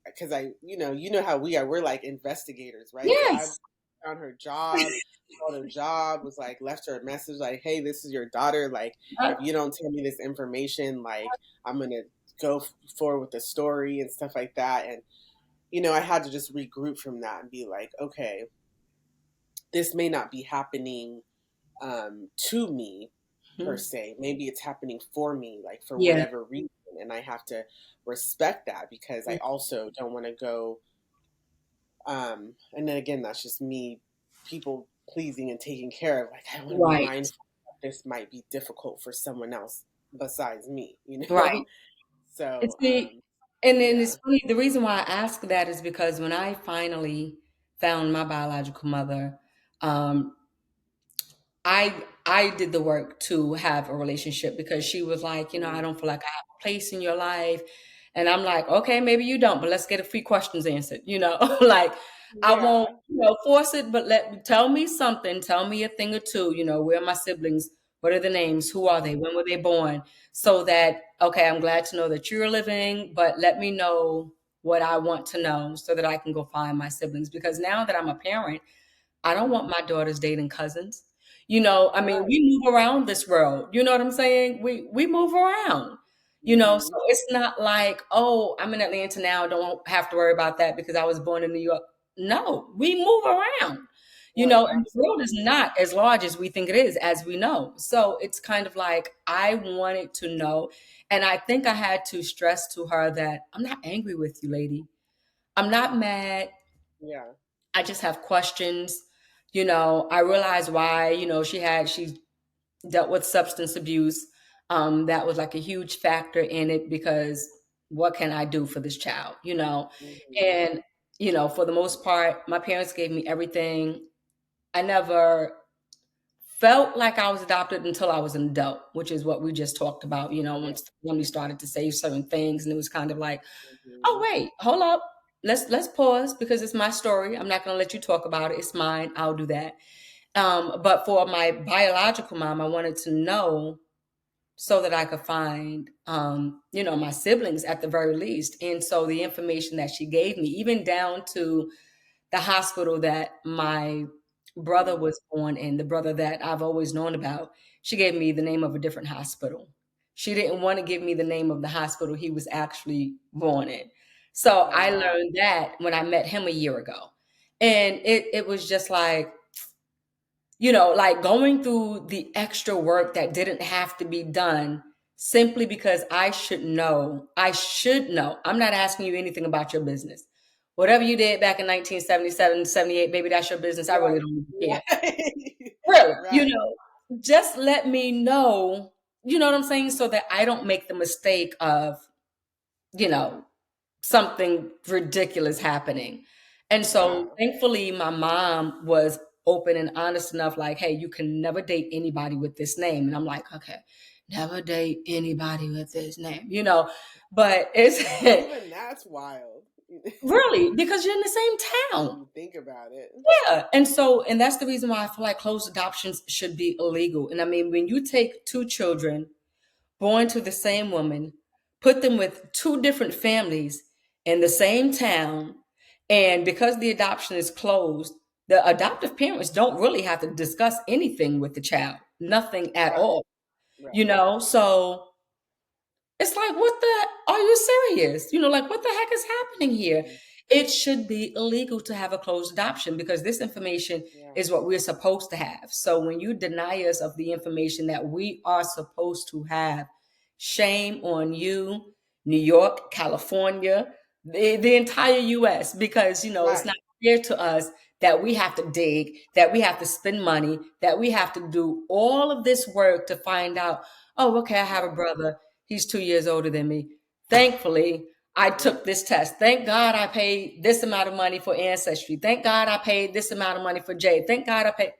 [SPEAKER 2] because you know how we are. We're like investigators, right? So I
[SPEAKER 1] Yes.
[SPEAKER 2] found her job, called her job, was like, left her a message like, hey, this is your daughter. Like, if you don't tell me this information, like, I'm going to go forward with the story and stuff like that. And, I had to just regroup from that and be like, okay, this may not be happening to me per
[SPEAKER 1] Mhm.
[SPEAKER 2] se. Maybe it's happening for me, like for
[SPEAKER 1] Yeah.
[SPEAKER 2] whatever reason. And I have to respect that because I also don't want to go. And then again, that's just me people pleasing and taking care of. Like, I want to be
[SPEAKER 1] Right.
[SPEAKER 2] mindful that this might be difficult for someone else besides me,
[SPEAKER 1] Right. And
[SPEAKER 2] So,
[SPEAKER 1] see, and then
[SPEAKER 2] yeah.
[SPEAKER 1] it's funny, the reason why I ask that is because when I finally found my biological mother, um, I did the work to have a relationship because she was like, I
[SPEAKER 2] Mm,
[SPEAKER 1] don't feel like I have a place in your life. And I'm like, okay, maybe you don't, but let's get a few questions answered, like I won't,
[SPEAKER 2] yeah.
[SPEAKER 1] force it, but tell me something, tell me a thing or two, where are my siblings? What are the names? Who are they? When were they born? So that, okay, I'm glad to know that you're living, but let me know what I want to know so that I can go find my siblings. Because now that I'm a parent, I don't want my daughters dating cousins. I mean,
[SPEAKER 2] Right.
[SPEAKER 1] we move around this world. You know what I'm saying? We move around. So
[SPEAKER 2] Hmm.
[SPEAKER 1] it's not like, oh, I'm in Atlanta now, don't have to worry about that because I was born in New York. No, we move around.
[SPEAKER 2] Right.
[SPEAKER 1] And the world is
[SPEAKER 2] Absolutely.
[SPEAKER 1] not as large as we think it is, as we know. So it's kind of like I wanted to know. And I think I had to stress to her that I'm not angry with you, lady. I'm not mad.
[SPEAKER 2] Yeah.
[SPEAKER 1] I just have questions. I realized why, she dealt with substance abuse. That was like a huge factor in it because what can I do for this child?
[SPEAKER 2] Hmm.
[SPEAKER 1] And For the most part, my parents gave me everything. I never felt like I was adopted until I was an adult, which is what we just talked about,
[SPEAKER 2] Yeah.
[SPEAKER 1] once when we started to say certain things, and it was kind of like, oh
[SPEAKER 2] Hmm.
[SPEAKER 1] wait, hold up. Let's pause because it's my story. I'm not gonna let you talk about it. It's mine. I'll do that. But for my biological mom, I wanted to know so that I could find, my siblings at the very least. And so the information that she gave me, even down to the hospital that my brother
[SPEAKER 2] Hmm.
[SPEAKER 1] was born in, the brother that I've always known about, she gave me the name of a different hospital. She didn't want to give me the name of the hospital he was actually born in. So
[SPEAKER 2] Oh
[SPEAKER 1] I
[SPEAKER 2] wow.
[SPEAKER 1] learned that when I met him a year ago. And it was just like, like going through the extra work that didn't have to be done simply because I should know. I should know. I'm not asking you anything about your business. Whatever you did back in 1977, 78, baby, that's your business. I really
[SPEAKER 2] Right.
[SPEAKER 1] don't even care.
[SPEAKER 2] Right.
[SPEAKER 1] Really,
[SPEAKER 2] Right.
[SPEAKER 1] just let me know, you know what I'm saying? So that I don't make the mistake of, you know, something ridiculous happening. And so
[SPEAKER 2] Yeah.
[SPEAKER 1] thankfully my mom was open and honest enough, like, hey, you can never date anybody with this name. And I'm like, okay, never date anybody with this name. But it's
[SPEAKER 2] Even that's wild.
[SPEAKER 1] really because you're in the same
[SPEAKER 2] When
[SPEAKER 1] town.
[SPEAKER 2] you think about it.
[SPEAKER 1] Yeah. And that's the reason why I feel like closed adoptions should be illegal. And I mean, when you take two children born to the same woman, put them with two different families in the same town, and because the adoption is closed, the adoptive parents don't really have to discuss anything with the child, nothing at
[SPEAKER 2] Right.
[SPEAKER 1] all,
[SPEAKER 2] Right.
[SPEAKER 1] So it's like, what the, are you serious? Like, what the heck is happening here?
[SPEAKER 2] Hmm.
[SPEAKER 1] It should be illegal to have a closed adoption because this information
[SPEAKER 2] Yeah.
[SPEAKER 1] is what we're supposed to have. So when you deny us of the information that we are supposed to have, shame on you, New York, California, the entire US, because, it's
[SPEAKER 2] Right.
[SPEAKER 1] not fair to us that we have to dig, that we have to spend money, that we have to do all of this work to find out, oh, okay, I have a
[SPEAKER 2] Right.
[SPEAKER 1] brother. He's 2 years older than me. Thankfully, I
[SPEAKER 2] Yeah.
[SPEAKER 1] took this test. Thank God I paid this amount of money for Ancestry. Thank God I paid this amount of money for Jade. Thank God I paid,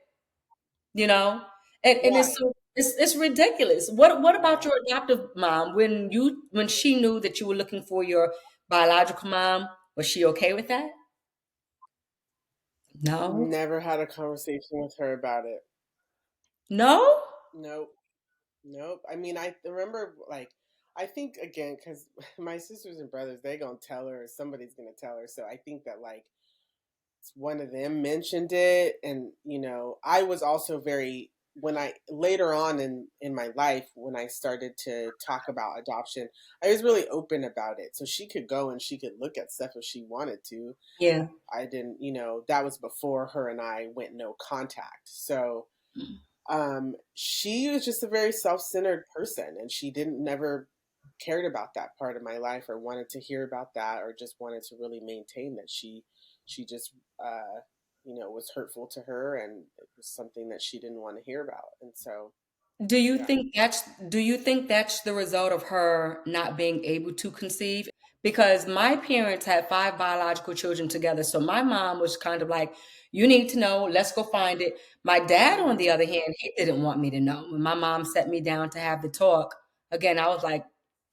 [SPEAKER 1] you know? And it's
[SPEAKER 2] Right.
[SPEAKER 1] so it's ridiculous. What about
[SPEAKER 2] Yeah.
[SPEAKER 1] your adoptive mom when she knew that you were looking for your biological mom? Was she okay with that? No.
[SPEAKER 2] Never had a conversation with her about it.
[SPEAKER 1] No?
[SPEAKER 2] Nope. Nope. I mean, I remember, like, I think again, because my sisters and brothers, they gonna tell her, or somebody's gonna tell her. So I think that, like, one of them mentioned it. And I was also very, when I later on in my life, when I started to talk about adoption, I was really open about it, so she could go and she could look at stuff if she wanted to.
[SPEAKER 1] Yeah.
[SPEAKER 2] I didn't, that was before her and I went no contact. So she was just a very self-centered person, and she didn't never cared about that part of my life, or wanted to hear about that, or just wanted to really maintain that she just was hurtful to her, and it was something that she didn't want to hear about. And so
[SPEAKER 1] Do you
[SPEAKER 2] yeah.
[SPEAKER 1] think that's the result of her not being able to conceive? Because my parents had five biological children together. So my mom was kind of like, you need to know, let's go find it. My dad, on the
[SPEAKER 2] Hmm.
[SPEAKER 1] other hand, he didn't want me to know. When my mom set me down to have the talk, again, I was like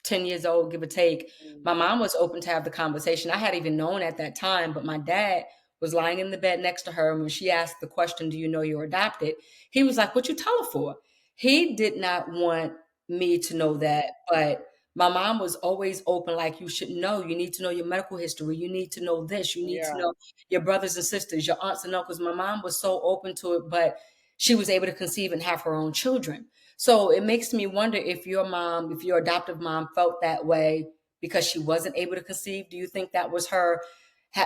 [SPEAKER 1] 10 years old, give or take. My mom was open to have the conversation. I hadn't even known at that time, but my dad was lying in the bed next to her. And when she asked the question, do you know you're adopted? He was like, what you tell her for? He did not want me to know
[SPEAKER 2] Hmm.
[SPEAKER 1] that, but my mom was always open, like, you should know. You need to know your medical history. You need to know this. You need to
[SPEAKER 2] Yeah.
[SPEAKER 1] know your brothers and sisters, your aunts and uncles. My mom was so open to it, but she was able to conceive and have her own children. So it makes me wonder if your mom, if your adoptive mom felt that way because she wasn't able to conceive. Do you think that was her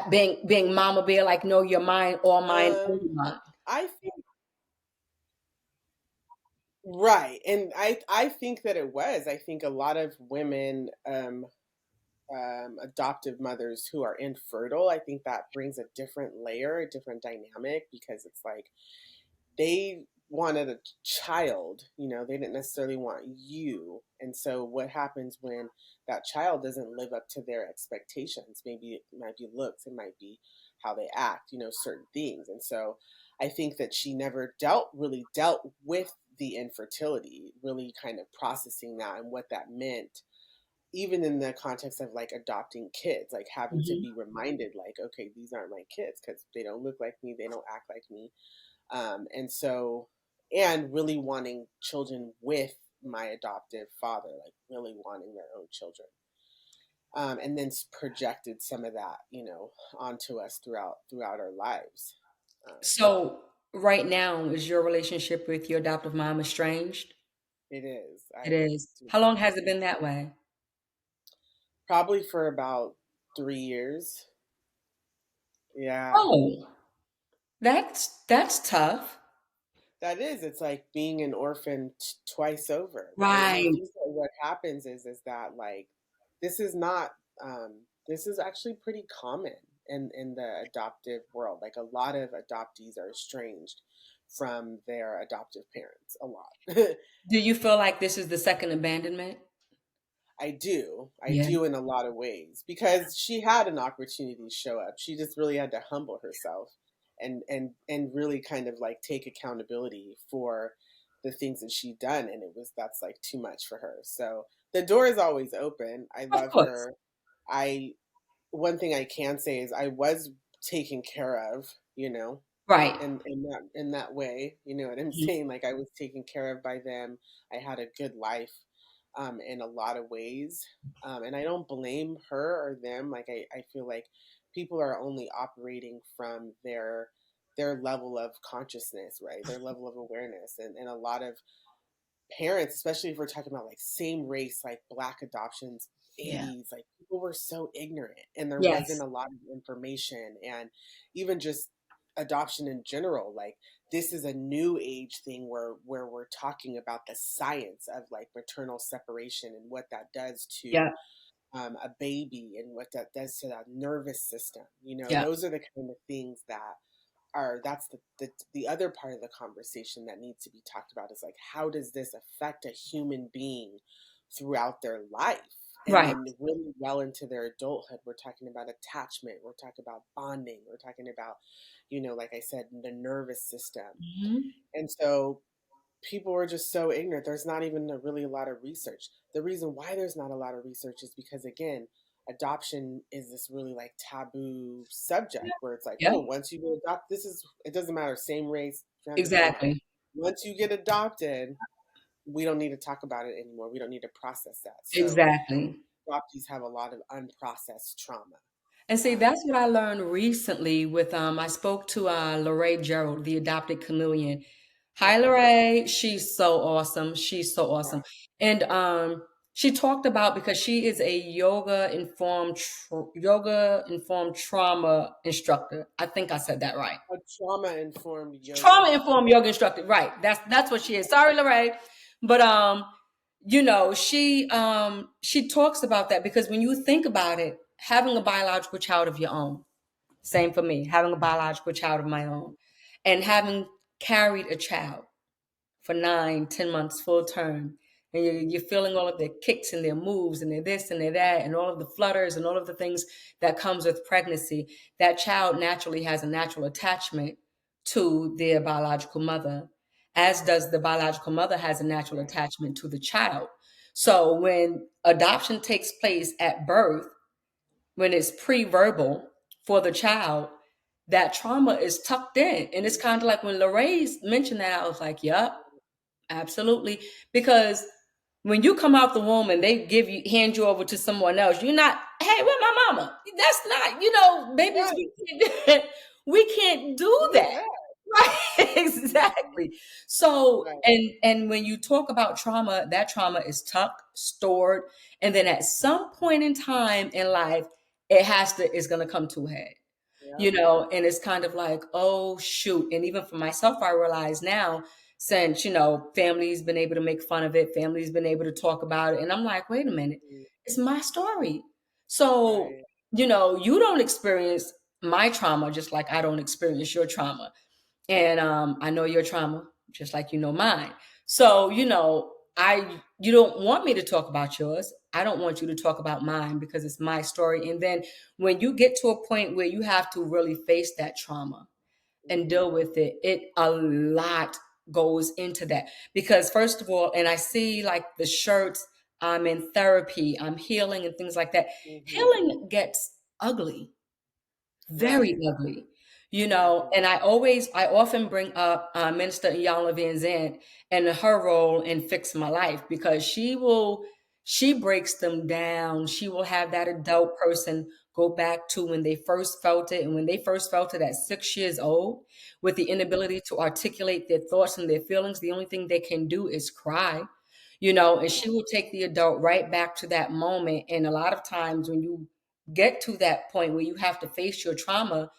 [SPEAKER 1] being mama bear, like, no, you're mine, all mine, only
[SPEAKER 2] um
[SPEAKER 1] mine?
[SPEAKER 2] I think, right. And I think that it was, I think a lot of women, adoptive mothers who are infertile, I think that brings a different layer, a different dynamic, because it's like they wanted a child, they didn't necessarily want you. And so what happens when that child doesn't live up to their expectations? Maybe it might be looks, it might be how they act, certain things. And so I think that she never really dealt with the infertility, really kind of processing that and what that meant, even in the context of like adopting kids, like having to
[SPEAKER 1] Mhm.
[SPEAKER 2] be reminded, like, okay, these aren't my kids because they don't look like me, they don't act like me. And so, and really wanting children with my adoptive father, like really wanting their own children. And then projected some of that, onto us throughout our lives. Um,
[SPEAKER 1] So right now, is your relationship with your adoptive mom estranged?
[SPEAKER 2] it is.
[SPEAKER 1] It
[SPEAKER 2] I
[SPEAKER 1] is.
[SPEAKER 2] do
[SPEAKER 1] How long
[SPEAKER 2] not.
[SPEAKER 1] has it been that way?
[SPEAKER 2] Probably for about 3 years. Yeah.
[SPEAKER 1] Oh, that's tough.
[SPEAKER 2] That is, it's like being an orphan twice over, right? And I
[SPEAKER 1] Right.
[SPEAKER 2] think that what happens is that like this is not this is actually pretty common in the adoptive world. Like a lot of adoptees are estranged from their adoptive parents. A lot.
[SPEAKER 1] Do you feel like this is the second abandonment?
[SPEAKER 2] I do. I
[SPEAKER 1] Yeah.
[SPEAKER 2] do in a lot of ways because she had an opportunity to show up. She just really had to humble herself and really kind of like take accountability for the things that she'd done, and that's like too much for her. So the door is always open. I
[SPEAKER 1] Of
[SPEAKER 2] love
[SPEAKER 1] course.
[SPEAKER 2] her. I One thing I can say is I was taken care of,
[SPEAKER 1] Right.
[SPEAKER 2] in that way. You know what I'm
[SPEAKER 1] Mhm.
[SPEAKER 2] saying? Like I was taken care of by them. I had a good life, in a lot of ways. And I don't blame her or them. Like I feel like people are only operating from their level of consciousness, right? Their level of awareness. And a lot of parents, especially if we're talking about like same race, like black adoptions,
[SPEAKER 1] Yeah.
[SPEAKER 2] 80s, like people were so ignorant and there wasn't
[SPEAKER 1] Yes.
[SPEAKER 2] a lot of information. And even just adoption in general, like this is a new age thing where we're talking about the science of like maternal separation and what that does to
[SPEAKER 1] Yeah.
[SPEAKER 2] a baby and what that does to that nervous system.
[SPEAKER 1] Yeah.
[SPEAKER 2] Those are the kind of things that that's the other part of the conversation that needs to be talked about, is like how does this affect a human being throughout their life, and
[SPEAKER 1] Right.
[SPEAKER 2] then really well into their adulthood. We're talking about attachment, we're talking about bonding, we're talking about, like I said, the nervous system.
[SPEAKER 1] Mhm.
[SPEAKER 2] And so people are just so ignorant. There's not even really a lot of research. The reason why there's not a lot of research is because, again, adoption is this really like taboo subject where it's like,
[SPEAKER 1] Yeah.
[SPEAKER 2] oh, once you get adopted, it doesn't matter, same race, gender, doesn't matter.
[SPEAKER 1] Exactly.
[SPEAKER 2] Once you get adopted, we don't need to talk about it anymore. We don't need to process that. So
[SPEAKER 1] Exactly.
[SPEAKER 2] adoptees have a lot of unprocessed trauma.
[SPEAKER 1] And see,
[SPEAKER 2] Um,
[SPEAKER 1] that's what I learned recently with I spoke to Lorraine Gerald, the adopted chameleon. Hi
[SPEAKER 2] okay.
[SPEAKER 1] Lorraine, she's so awesome. She's so
[SPEAKER 2] Yeah.
[SPEAKER 1] awesome. And she talked about, because she is a yoga informed trauma instructor. I think I said that right.
[SPEAKER 2] A trauma informed yoga
[SPEAKER 1] Trauma
[SPEAKER 2] instructor.
[SPEAKER 1] informed yoga instructor, right? That's what she is. Sorry, Lorraine, but she talks about that, because when you think about it, having a biological child of your own, same for me, having a biological child of my own, and having carried a child for 9, 10 months full term, and you're feeling all of their kicks and their moves and their this and their that and all of the flutters and all of the things that comes with pregnancy. That child naturally has a natural attachment to their biological mother, as does the biological mother has a natural
[SPEAKER 2] Right.
[SPEAKER 1] attachment to the child. So when adoption takes place at birth, when it's pre-verbal for the child, that trauma is tucked in. And it's kind of like when Lorraine mentioned that, I was like, yep, absolutely. Because when you come out the womb and they hand you over to someone else, you're not, hey, where my mama? That's not, babies,
[SPEAKER 2] Right.
[SPEAKER 1] we can't do
[SPEAKER 2] Do
[SPEAKER 1] that.
[SPEAKER 2] that.
[SPEAKER 1] Right. Exactly. So,
[SPEAKER 2] Right.
[SPEAKER 1] and when you talk about trauma, that trauma is tucked, stored, and then at some point in time in life, it's gonna come to a head.
[SPEAKER 2] Yep.
[SPEAKER 1] And it's kind of like, oh shoot. And even for myself, I realize now, since, family's been able to make fun of it, family's been able to talk about it. And I'm like, wait a minute,
[SPEAKER 2] Mm,
[SPEAKER 1] it's my story. So,
[SPEAKER 2] right.
[SPEAKER 1] you don't experience my trauma just like I don't experience your trauma. And I know your trauma. just like you know mine. So, you don't want me to talk about yours. I don't want you to talk about mine because it's my story. And then when you get to a point where you have to really face that trauma and
[SPEAKER 2] Mhm.
[SPEAKER 1] deal with it, a lot goes into that. Because first of all, and I see like the shirts, I'm in therapy, I'm healing and things like that.
[SPEAKER 2] Mhm.
[SPEAKER 1] Healing gets ugly, very
[SPEAKER 2] Right.
[SPEAKER 1] ugly,
[SPEAKER 2] Mhm.
[SPEAKER 1] and I often bring up Minister Iyanla Van Zandt and her role in Fix My Life, because she breaks them down. She will have that adult person go back to when they first felt it, and when they first felt it at 6 years old, with the
[SPEAKER 2] Mhm.
[SPEAKER 1] inability to articulate their thoughts and their feelings. The only thing they can do is cry, and
[SPEAKER 2] Mhm.
[SPEAKER 1] she will take the adult right back to that moment. And a lot of times when you get to that point where you have to face your trauma,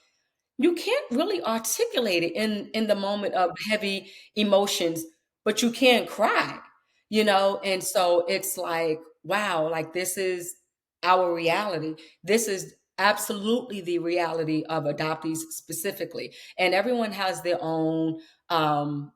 [SPEAKER 1] you can't really articulate it in the moment of heavy emotions, but you can cry, and so it's like, wow, like this is our reality. This is absolutely the reality of adoptees specifically, and everyone has their own um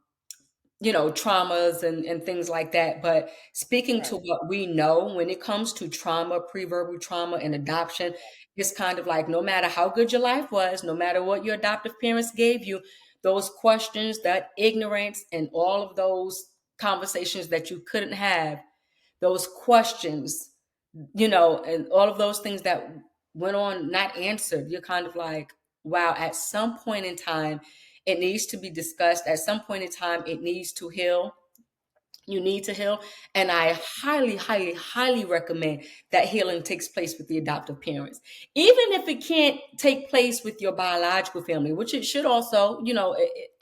[SPEAKER 1] traumas and things like that. But speaking to
[SPEAKER 2] Right.
[SPEAKER 1] what we know when it comes to trauma, pre-verbal trauma and adoption, it's kind of like no matter how good your life was, no matter what your adoptive parents gave you, those questions, that ignorance, and all of those conversations that you couldn't have, those questions, and all of those things that went on not answered, you're kind of like, wow, at some point in time, it needs to be discussed. At some point in time, it needs to heal. You need to heal. And I highly, highly, highly recommend that healing takes place with the adoptive parents. Even if it can't take place with your biological family, which it should also,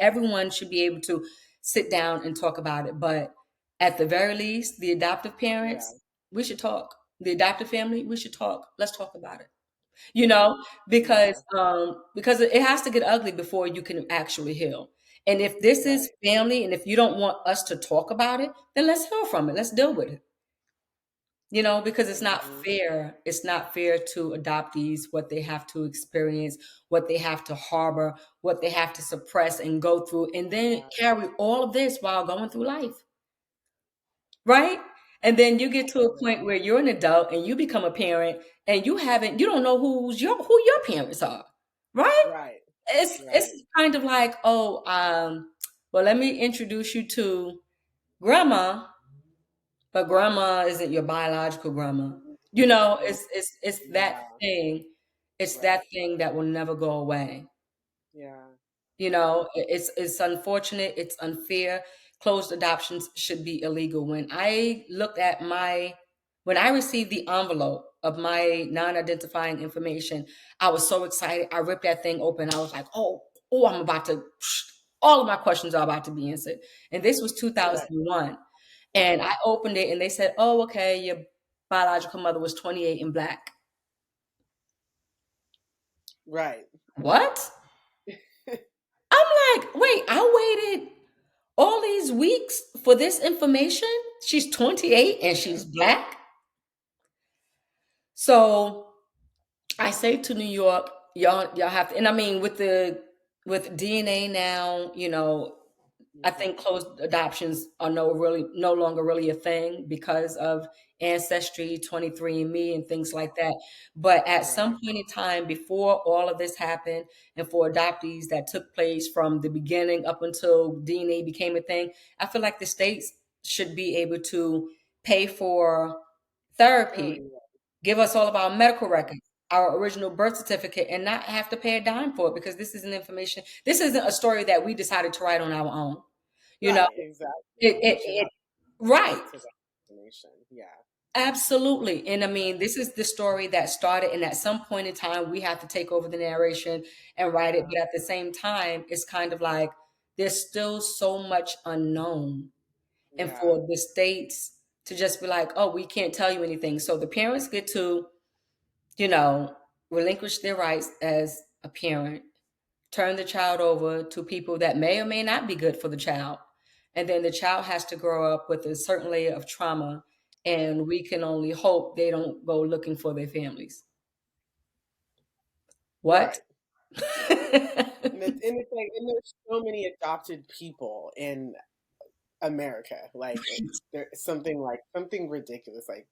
[SPEAKER 1] everyone should be able to sit down and talk about it. But at the very least, the adoptive
[SPEAKER 2] Yeah.
[SPEAKER 1] parents, we should talk. The adoptive family, we should talk. Let's talk about it. You know,
[SPEAKER 2] Yeah.
[SPEAKER 1] because it has to get ugly before you can actually heal. And if this is
[SPEAKER 2] Right.
[SPEAKER 1] family, and if you don't want us to talk about it, then let's heal from it. Let's deal with it. Because it's not
[SPEAKER 2] Mhm.
[SPEAKER 1] fair. It's not fair to adoptees, what they have to experience, what they have to harbor, what they have to suppress and go through, and then
[SPEAKER 2] Yeah.
[SPEAKER 1] carry all of this while going through life. Right? And then you get to a
[SPEAKER 2] Yeah.
[SPEAKER 1] point where you're an adult and you become a parent, and you don't know who your parents are. Right?
[SPEAKER 2] Right.
[SPEAKER 1] It's
[SPEAKER 2] Right.
[SPEAKER 1] kind of like, oh, well, let me introduce you to grandma, but grandma isn't your biological grandma.
[SPEAKER 2] Mhm.
[SPEAKER 1] It's that
[SPEAKER 2] Yeah.
[SPEAKER 1] thing. It's that
[SPEAKER 2] Right.
[SPEAKER 1] thing that will never go away.
[SPEAKER 2] Yeah.
[SPEAKER 1] It's unfortunate, it's unfair. Closed adoptions should be illegal. When I received the envelope of my non-identifying information, I was so excited. I ripped that thing open. I was like, oh, all of my questions are about to be answered. And this was
[SPEAKER 2] Right.
[SPEAKER 1] 2001. And
[SPEAKER 2] Mhm.
[SPEAKER 1] I opened it and they said, oh, okay, your biological mother was 28 and black.
[SPEAKER 2] Right.
[SPEAKER 1] What? I'm like, wait, I waited all these weeks for this information. She's 28 and
[SPEAKER 2] Yeah.
[SPEAKER 1] she's black. So I say to New York, y'all have to, and I mean with DNA now, I think
[SPEAKER 2] Mhm.
[SPEAKER 1] closed adoptions are no longer really a thing because of Ancestry, 23andMe, and things like that. But at
[SPEAKER 2] Right.
[SPEAKER 1] some point in time, before all of this happened, and for adoptees that took place from the beginning up until DNA became a thing, I feel like the states should be able to pay for
[SPEAKER 2] Oh,
[SPEAKER 1] therapy,
[SPEAKER 2] yeah.
[SPEAKER 1] give us all of our medical
[SPEAKER 2] Yeah.
[SPEAKER 1] records, our original birth certificate, and not have to pay a dime for it, because this isn't information. This isn't a story that we decided to write on our own. You know,
[SPEAKER 2] Right. Exactly.
[SPEAKER 1] it,
[SPEAKER 2] We
[SPEAKER 1] it,
[SPEAKER 2] should
[SPEAKER 1] it
[SPEAKER 2] have
[SPEAKER 1] right.
[SPEAKER 2] right to that information. Yeah.
[SPEAKER 1] Absolutely. And I mean, this is the story that started, and at some point in time, we have to take over the narration and write it.
[SPEAKER 2] Yeah.
[SPEAKER 1] But at the same time, it's kind of like there's still so much unknown. And
[SPEAKER 2] Yeah.
[SPEAKER 1] for the states to just be like, oh, we can't tell you anything. So the parents get to, you know, relinquish their rights as a parent, turn the child over to people that may or may not be good for the child. And then the child has to grow up with a certain layer of trauma. And we can only hope they don't go looking for their families. What?
[SPEAKER 2] Right. And it's like, and there's so many adopted people in America. Like there's something like something ridiculous, like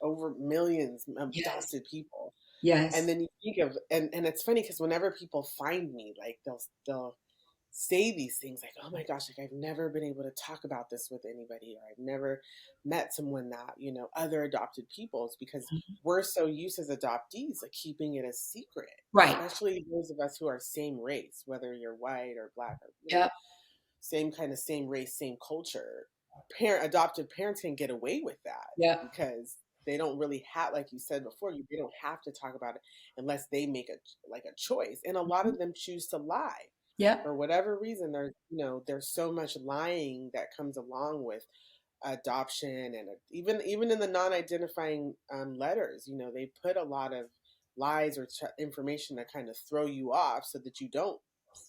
[SPEAKER 2] over millions of
[SPEAKER 1] Yes.
[SPEAKER 2] adopted people. And
[SPEAKER 1] Yes.
[SPEAKER 2] then you think of, and it's funny because whenever people find me, like they'll say these things like, oh my gosh, like I've never been able to talk about this with anybody, or I've never met someone that, other adopted peoples, because we're so used as adoptees, like keeping it a secret,
[SPEAKER 1] Right.
[SPEAKER 2] especially those of us who are same race, whether you're white or black or,
[SPEAKER 1] Yep.
[SPEAKER 2] same kind of same race, same culture. Adopted parents can get away with that
[SPEAKER 1] Yep.
[SPEAKER 2] because they don't really have, like you said before, they don't have to talk about it unless they make a choice. And a lot of them choose to lie
[SPEAKER 1] Yep.
[SPEAKER 2] for whatever reason. There's so much lying that comes along with adoption, and even in the non-identifying letters, they put a lot of lies or information that kind of throw you off so that you don't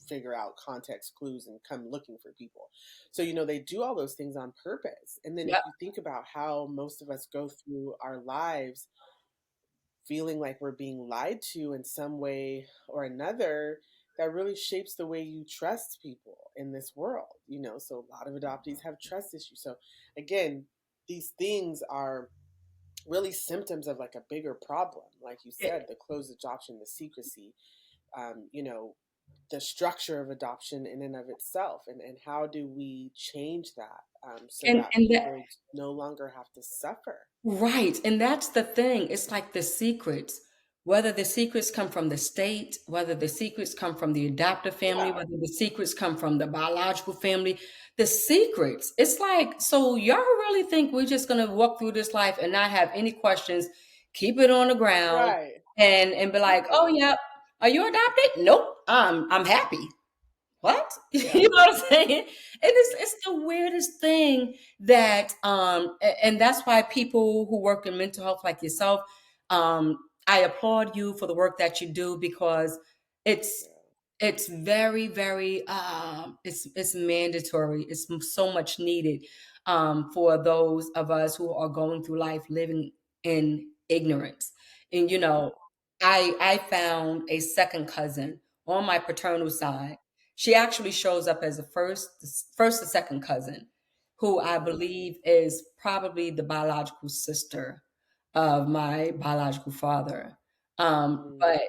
[SPEAKER 2] figure out context clues and come looking for people. So they do all those things on purpose. And then if
[SPEAKER 1] Yep.
[SPEAKER 2] you think about how most of us go through our lives feeling like we're being lied to in some way or another, that really shapes the way you trust people in this world. So a lot of adoptees have trust issues. So again, these things are really symptoms of like a bigger problem, like you said, the closed adoption, the secrecy, um, you know the structure of adoption in and of itself, and how do we change that, so that
[SPEAKER 1] And that,
[SPEAKER 2] people no longer have to suffer.
[SPEAKER 1] right. And that's the thing. It's like the secrets, whether the secrets come from the state, whether the secrets come from the adoptive family,
[SPEAKER 2] Yeah,
[SPEAKER 1] whether the secrets come from the biological family, the secrets. It's like, so y'all really think we're just going to walk through this life and not have any questions, keep it on the ground
[SPEAKER 2] right,
[SPEAKER 1] and be like, oh,
[SPEAKER 2] right,
[SPEAKER 1] yeah, are you adopted? Nope. I'm happy. What?
[SPEAKER 2] yeah,
[SPEAKER 1] You know what I'm saying? And it's the weirdest thing that and that's why people who work in mental health like yourself, I applaud you for the work that you do because it's
[SPEAKER 2] yeah,
[SPEAKER 1] it's very, very it's mandatory. It's so much needed for those of us who are going through life living in ignorance. And
[SPEAKER 2] yeah.
[SPEAKER 1] I found a second cousin on my paternal side. She actually shows up as a first or second cousin, who I
[SPEAKER 2] Mm,
[SPEAKER 1] believe is probably the biological sister of my biological father.
[SPEAKER 2] mm,
[SPEAKER 1] But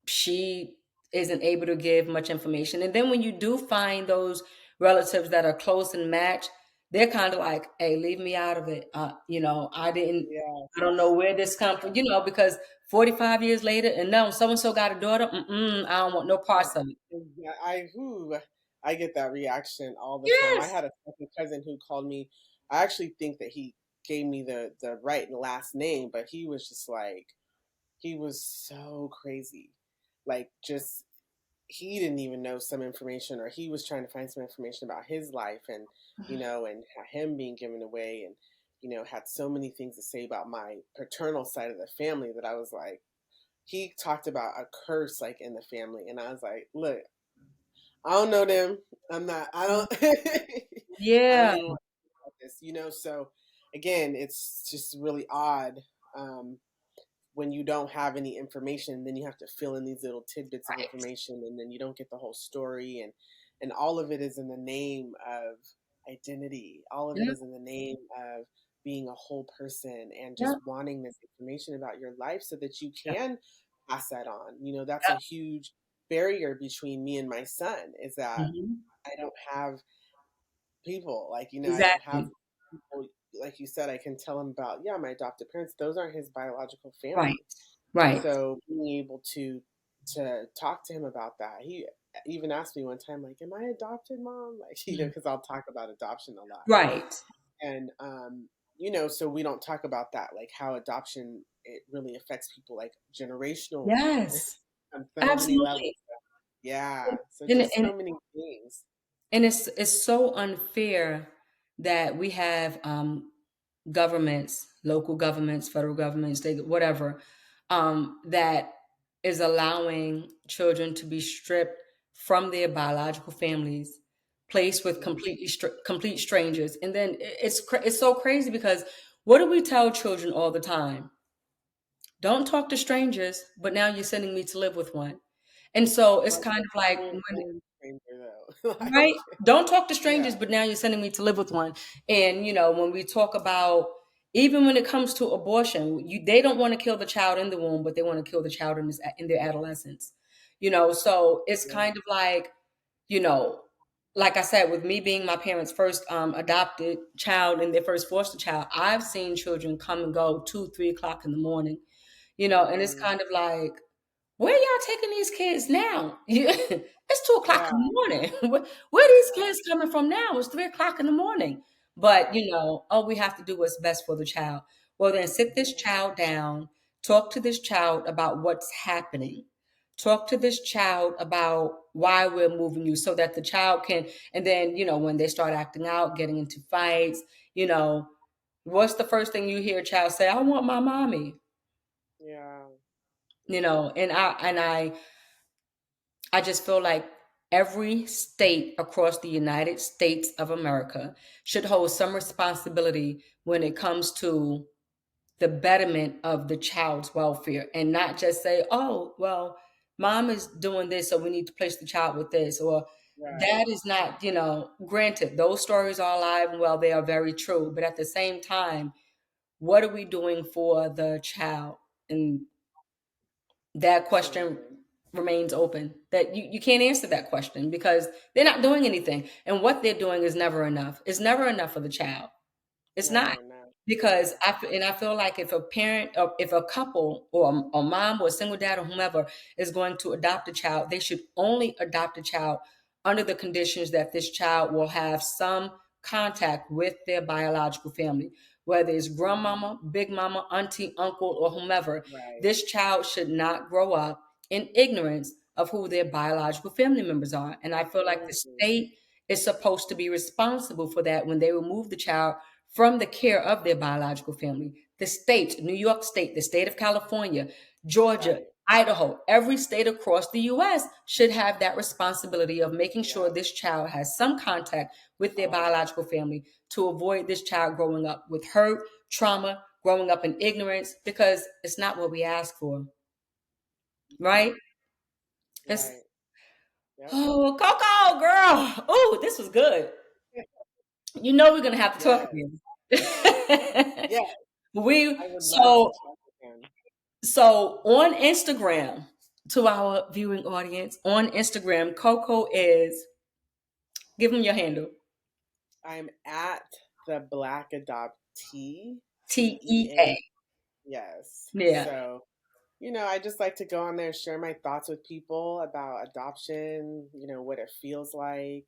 [SPEAKER 1] she isn't able to give much information. And then when you do find those relatives that are close and match, they're kind of like, "Hey, leave me out of it."
[SPEAKER 2] yeah,
[SPEAKER 1] I don't know where this come from. Because 45 years later, and no, so and so got a daughter. I don't want no
[SPEAKER 2] yeah,
[SPEAKER 1] parts of it.
[SPEAKER 2] yeah. I get that reaction all the time. I
[SPEAKER 1] Yes.
[SPEAKER 2] had a second cousin who called me. I actually think that he gave me the right and last name, but he was just like, he was so crazy. Like, just he didn't even know some information, or he was trying to find some information about his life, and him being given away, and had so many things to say about my paternal side of the family, that I was like, he talked about a curse like in the family, and I was like, look, I don't know them. I'm not. I don't. I don't
[SPEAKER 1] Yeah.
[SPEAKER 2] even want to talk about this. So again, it's just really odd. Um, when you don't have any information, then you have to fill in these little tidbits of
[SPEAKER 1] Right.
[SPEAKER 2] information, and then you don't get the whole story, and all of it is in the name of identity. All of it
[SPEAKER 1] Yeah.
[SPEAKER 2] is in the name of being a whole person, and
[SPEAKER 1] Yeah.
[SPEAKER 2] just wanting this information about your life so that you
[SPEAKER 1] Yeah.
[SPEAKER 2] can pass that on. That's a
[SPEAKER 1] Yeah.
[SPEAKER 2] huge barrier between me and my son, is that
[SPEAKER 1] Mhm.
[SPEAKER 2] I don't have people, like, I don't have
[SPEAKER 1] Exactly.
[SPEAKER 2] people, like you said, I can tell him about, yeah, my adopted parents. Those aren't his biological
[SPEAKER 1] Right.
[SPEAKER 2] family.
[SPEAKER 1] Right.
[SPEAKER 2] So being able to talk to him about that, he even asked me one time, like, "Am I adopted, mom?" Like,
[SPEAKER 1] Mhm.
[SPEAKER 2] because I'll talk about adoption a lot,
[SPEAKER 1] Right.
[SPEAKER 2] and so we don't talk about that, like how adoption, it really affects people, like generationally,
[SPEAKER 1] Yes.
[SPEAKER 2] on so many levels.
[SPEAKER 1] Absolutely.
[SPEAKER 2] Yeah, so
[SPEAKER 1] And
[SPEAKER 2] just
[SPEAKER 1] and
[SPEAKER 2] so many things.
[SPEAKER 1] and it's so unfair that we have governments, local governments, federal governments, state, whatever, that is allowing children to be stripped from their biological families, placed with
[SPEAKER 2] Mhm.
[SPEAKER 1] complete strangers, and then it's so crazy because what do we tell children all the time? Don't talk to strangers, but now you're sending me to live with one. And so it's
[SPEAKER 2] Like,
[SPEAKER 1] kind of like
[SPEAKER 2] don't
[SPEAKER 1] when,
[SPEAKER 2] own a stranger though.
[SPEAKER 1] right?
[SPEAKER 2] Like,
[SPEAKER 1] Don't talk to strangers,
[SPEAKER 2] yeah,
[SPEAKER 1] but now you're sending me to live with one. And when we talk about, even when it comes to abortion, they don't want to kill the child in the womb, but they want to kill the child in their adolescence. So it's
[SPEAKER 2] yeah,
[SPEAKER 1] kind of you know, like I said, with me being my parents' first adopted child and their first foster child, I've seen children come and go 2, 3 o'clock in the morning. And it's
[SPEAKER 2] hmm,
[SPEAKER 1] kind of like, where y'all taking these kids now? It's 2 o'clock
[SPEAKER 2] yeah,
[SPEAKER 1] in the morning. Where these
[SPEAKER 2] yeah,
[SPEAKER 1] kids coming from now? It's 3 o'clock in the morning. But
[SPEAKER 2] right,
[SPEAKER 1] oh, we have to do what's best for the child. Well, then sit this
[SPEAKER 2] yeah,
[SPEAKER 1] child down, talk to this child about what's happening. Talk to this child about why we're moving you so that the child can, and then, when they start acting out, getting into fights, you know, what's the first thing you hear a child say? I want my mommy.
[SPEAKER 2] yeah,
[SPEAKER 1] And I just feel like every state across the United States of America should hold some responsibility when it comes to the betterment of the child's welfare and not just say, oh, well, mom is doing this, so we need to place the child with this, or
[SPEAKER 2] right,
[SPEAKER 1] that is not, granted, those stories are alive and well, they are very true. But at the same time, what are we doing for the child? And that question
[SPEAKER 2] absolutely,
[SPEAKER 1] remains open. That you can't answer that question because they're not doing anything. And what they're doing is never enough. It's never enough for the child. It's not,
[SPEAKER 2] never enough,
[SPEAKER 1] because I feel like if a parent or if a couple or a mom or a single dad or whomever is going to adopt a child, they should only adopt a child under the conditions that this child will have some contact with their biological family, whether it's
[SPEAKER 2] hmm,
[SPEAKER 1] grandmama, big mama, auntie, uncle, or whomever.
[SPEAKER 2] right,
[SPEAKER 1] This child should not grow up in ignorance of who their biological family members are. And I feel like the
[SPEAKER 2] absolutely,
[SPEAKER 1] state is supposed to be responsible for that when they remove the child from the care of their biological family. The states, New York State, the state of California, Georgia,
[SPEAKER 2] right,
[SPEAKER 1] Idaho, every state across the US should have that responsibility of making sure
[SPEAKER 2] yeah,
[SPEAKER 1] this child has some contact with their
[SPEAKER 2] all,
[SPEAKER 1] biological family to avoid this child growing up with hurt, trauma, growing up in ignorance, because it's not what we ask for, right? It's,
[SPEAKER 2] right, yep,
[SPEAKER 1] oh, Coco, girl. Oh, this was good. We're gonna have to talk
[SPEAKER 2] yes,
[SPEAKER 1] again.
[SPEAKER 2] yeah,
[SPEAKER 1] we
[SPEAKER 2] I would love to
[SPEAKER 1] so
[SPEAKER 2] talk again.
[SPEAKER 1] So on Instagram, to our viewing audience, on Instagram, Coco is, give them your handle,
[SPEAKER 2] I'm at the Black Adoptee,
[SPEAKER 1] TEA.
[SPEAKER 2] TEA, yes,
[SPEAKER 1] Yeah.
[SPEAKER 2] so I just like to go on there, share my thoughts with people about adoption, what it feels like,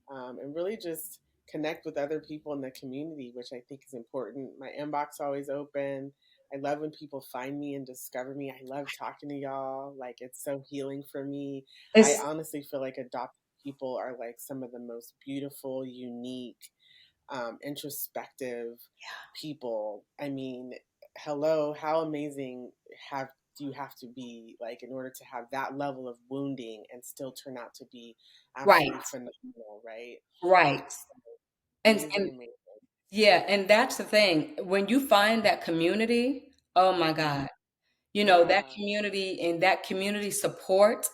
[SPEAKER 2] and really just connect with other people in the community, which I think is important. My inbox always open. I love when people find me and discover me. I love talking to y'all. Like, it's so healing for me. I
[SPEAKER 1] It's
[SPEAKER 2] honestly feel like adopted people are like some of the most beautiful, unique, introspective people. I mean, hello, how amazing have do you have to be like in order to have that level of wounding and still turn out to be
[SPEAKER 1] right,
[SPEAKER 2] absolutely phenomenal, right?
[SPEAKER 1] right.
[SPEAKER 2] So,
[SPEAKER 1] And
[SPEAKER 2] amazing, amazing.
[SPEAKER 1] yeah, and that's the thing. When you find that community, oh my
[SPEAKER 2] Hmm.
[SPEAKER 1] God, that
[SPEAKER 2] Yeah,
[SPEAKER 1] community and that community support,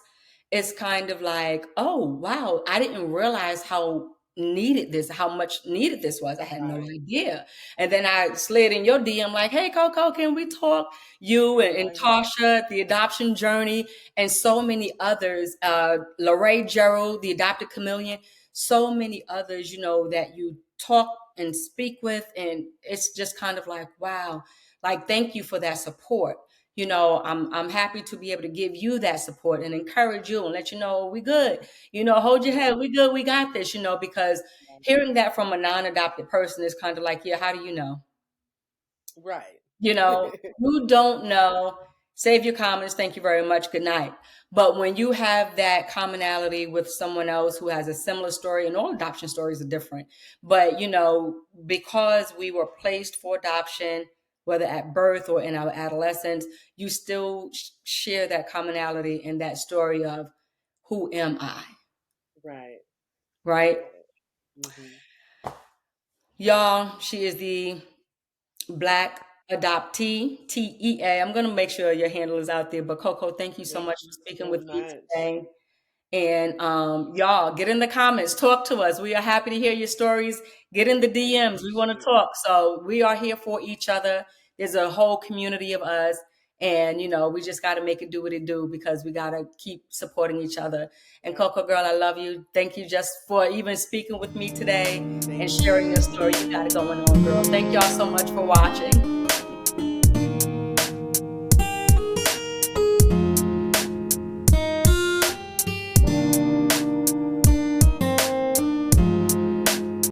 [SPEAKER 1] it's kind of like, oh, wow, I didn't realize how much needed this was. I had no
[SPEAKER 2] right.
[SPEAKER 1] idea. And then I slid in your DM like, hey, Coco, can we talk? You and
[SPEAKER 2] Oh yeah,
[SPEAKER 1] Tasha, the adoption journey, and so many others, Lorraine Gerald, the adopted chameleon, so many others, that you talk and speak with. And it's just kind of like, wow, like, thank you for that support. I'm happy to be able to give you that support and encourage you and let you know we good. Hold your
[SPEAKER 2] yeah,
[SPEAKER 1] head, we good, we got this. Because
[SPEAKER 2] yeah.
[SPEAKER 1] hearing that from a non-adopted person is kind of like, yeah, how do you know?
[SPEAKER 2] Right.
[SPEAKER 1] You don't know. Save your comments. Thank you very much. Good night. But when you have that commonality with someone else who has a similar story, and all adoption stories are different, but because we were placed for adoption, whether at birth or in our adolescence, you still share that commonality and that story of who am I,
[SPEAKER 2] Right.
[SPEAKER 1] right?
[SPEAKER 2] Right. Hmm.
[SPEAKER 1] Y'all, she is the Black Adoptee, TEA. I'm going to make sure your handle is out there. But Coco, thank you so
[SPEAKER 2] Thank
[SPEAKER 1] much
[SPEAKER 2] you
[SPEAKER 1] for speaking
[SPEAKER 2] so
[SPEAKER 1] with me
[SPEAKER 2] much.
[SPEAKER 1] today. And y'all, get in the comments, talk to us. We are happy to hear your stories. Get in the
[SPEAKER 2] I
[SPEAKER 1] DMs. We want to
[SPEAKER 2] appreciate
[SPEAKER 1] talk. So we are here for each other. There's a whole community of us. And, we just got to make it do what it do because we got to keep supporting each other. And
[SPEAKER 2] it.
[SPEAKER 1] Coco, girl, I love you. Thank you just for even speaking with me today and
[SPEAKER 2] Thank
[SPEAKER 1] sharing your
[SPEAKER 2] you.
[SPEAKER 1] story. You got it going on, girl. Thank y'all so much for watching.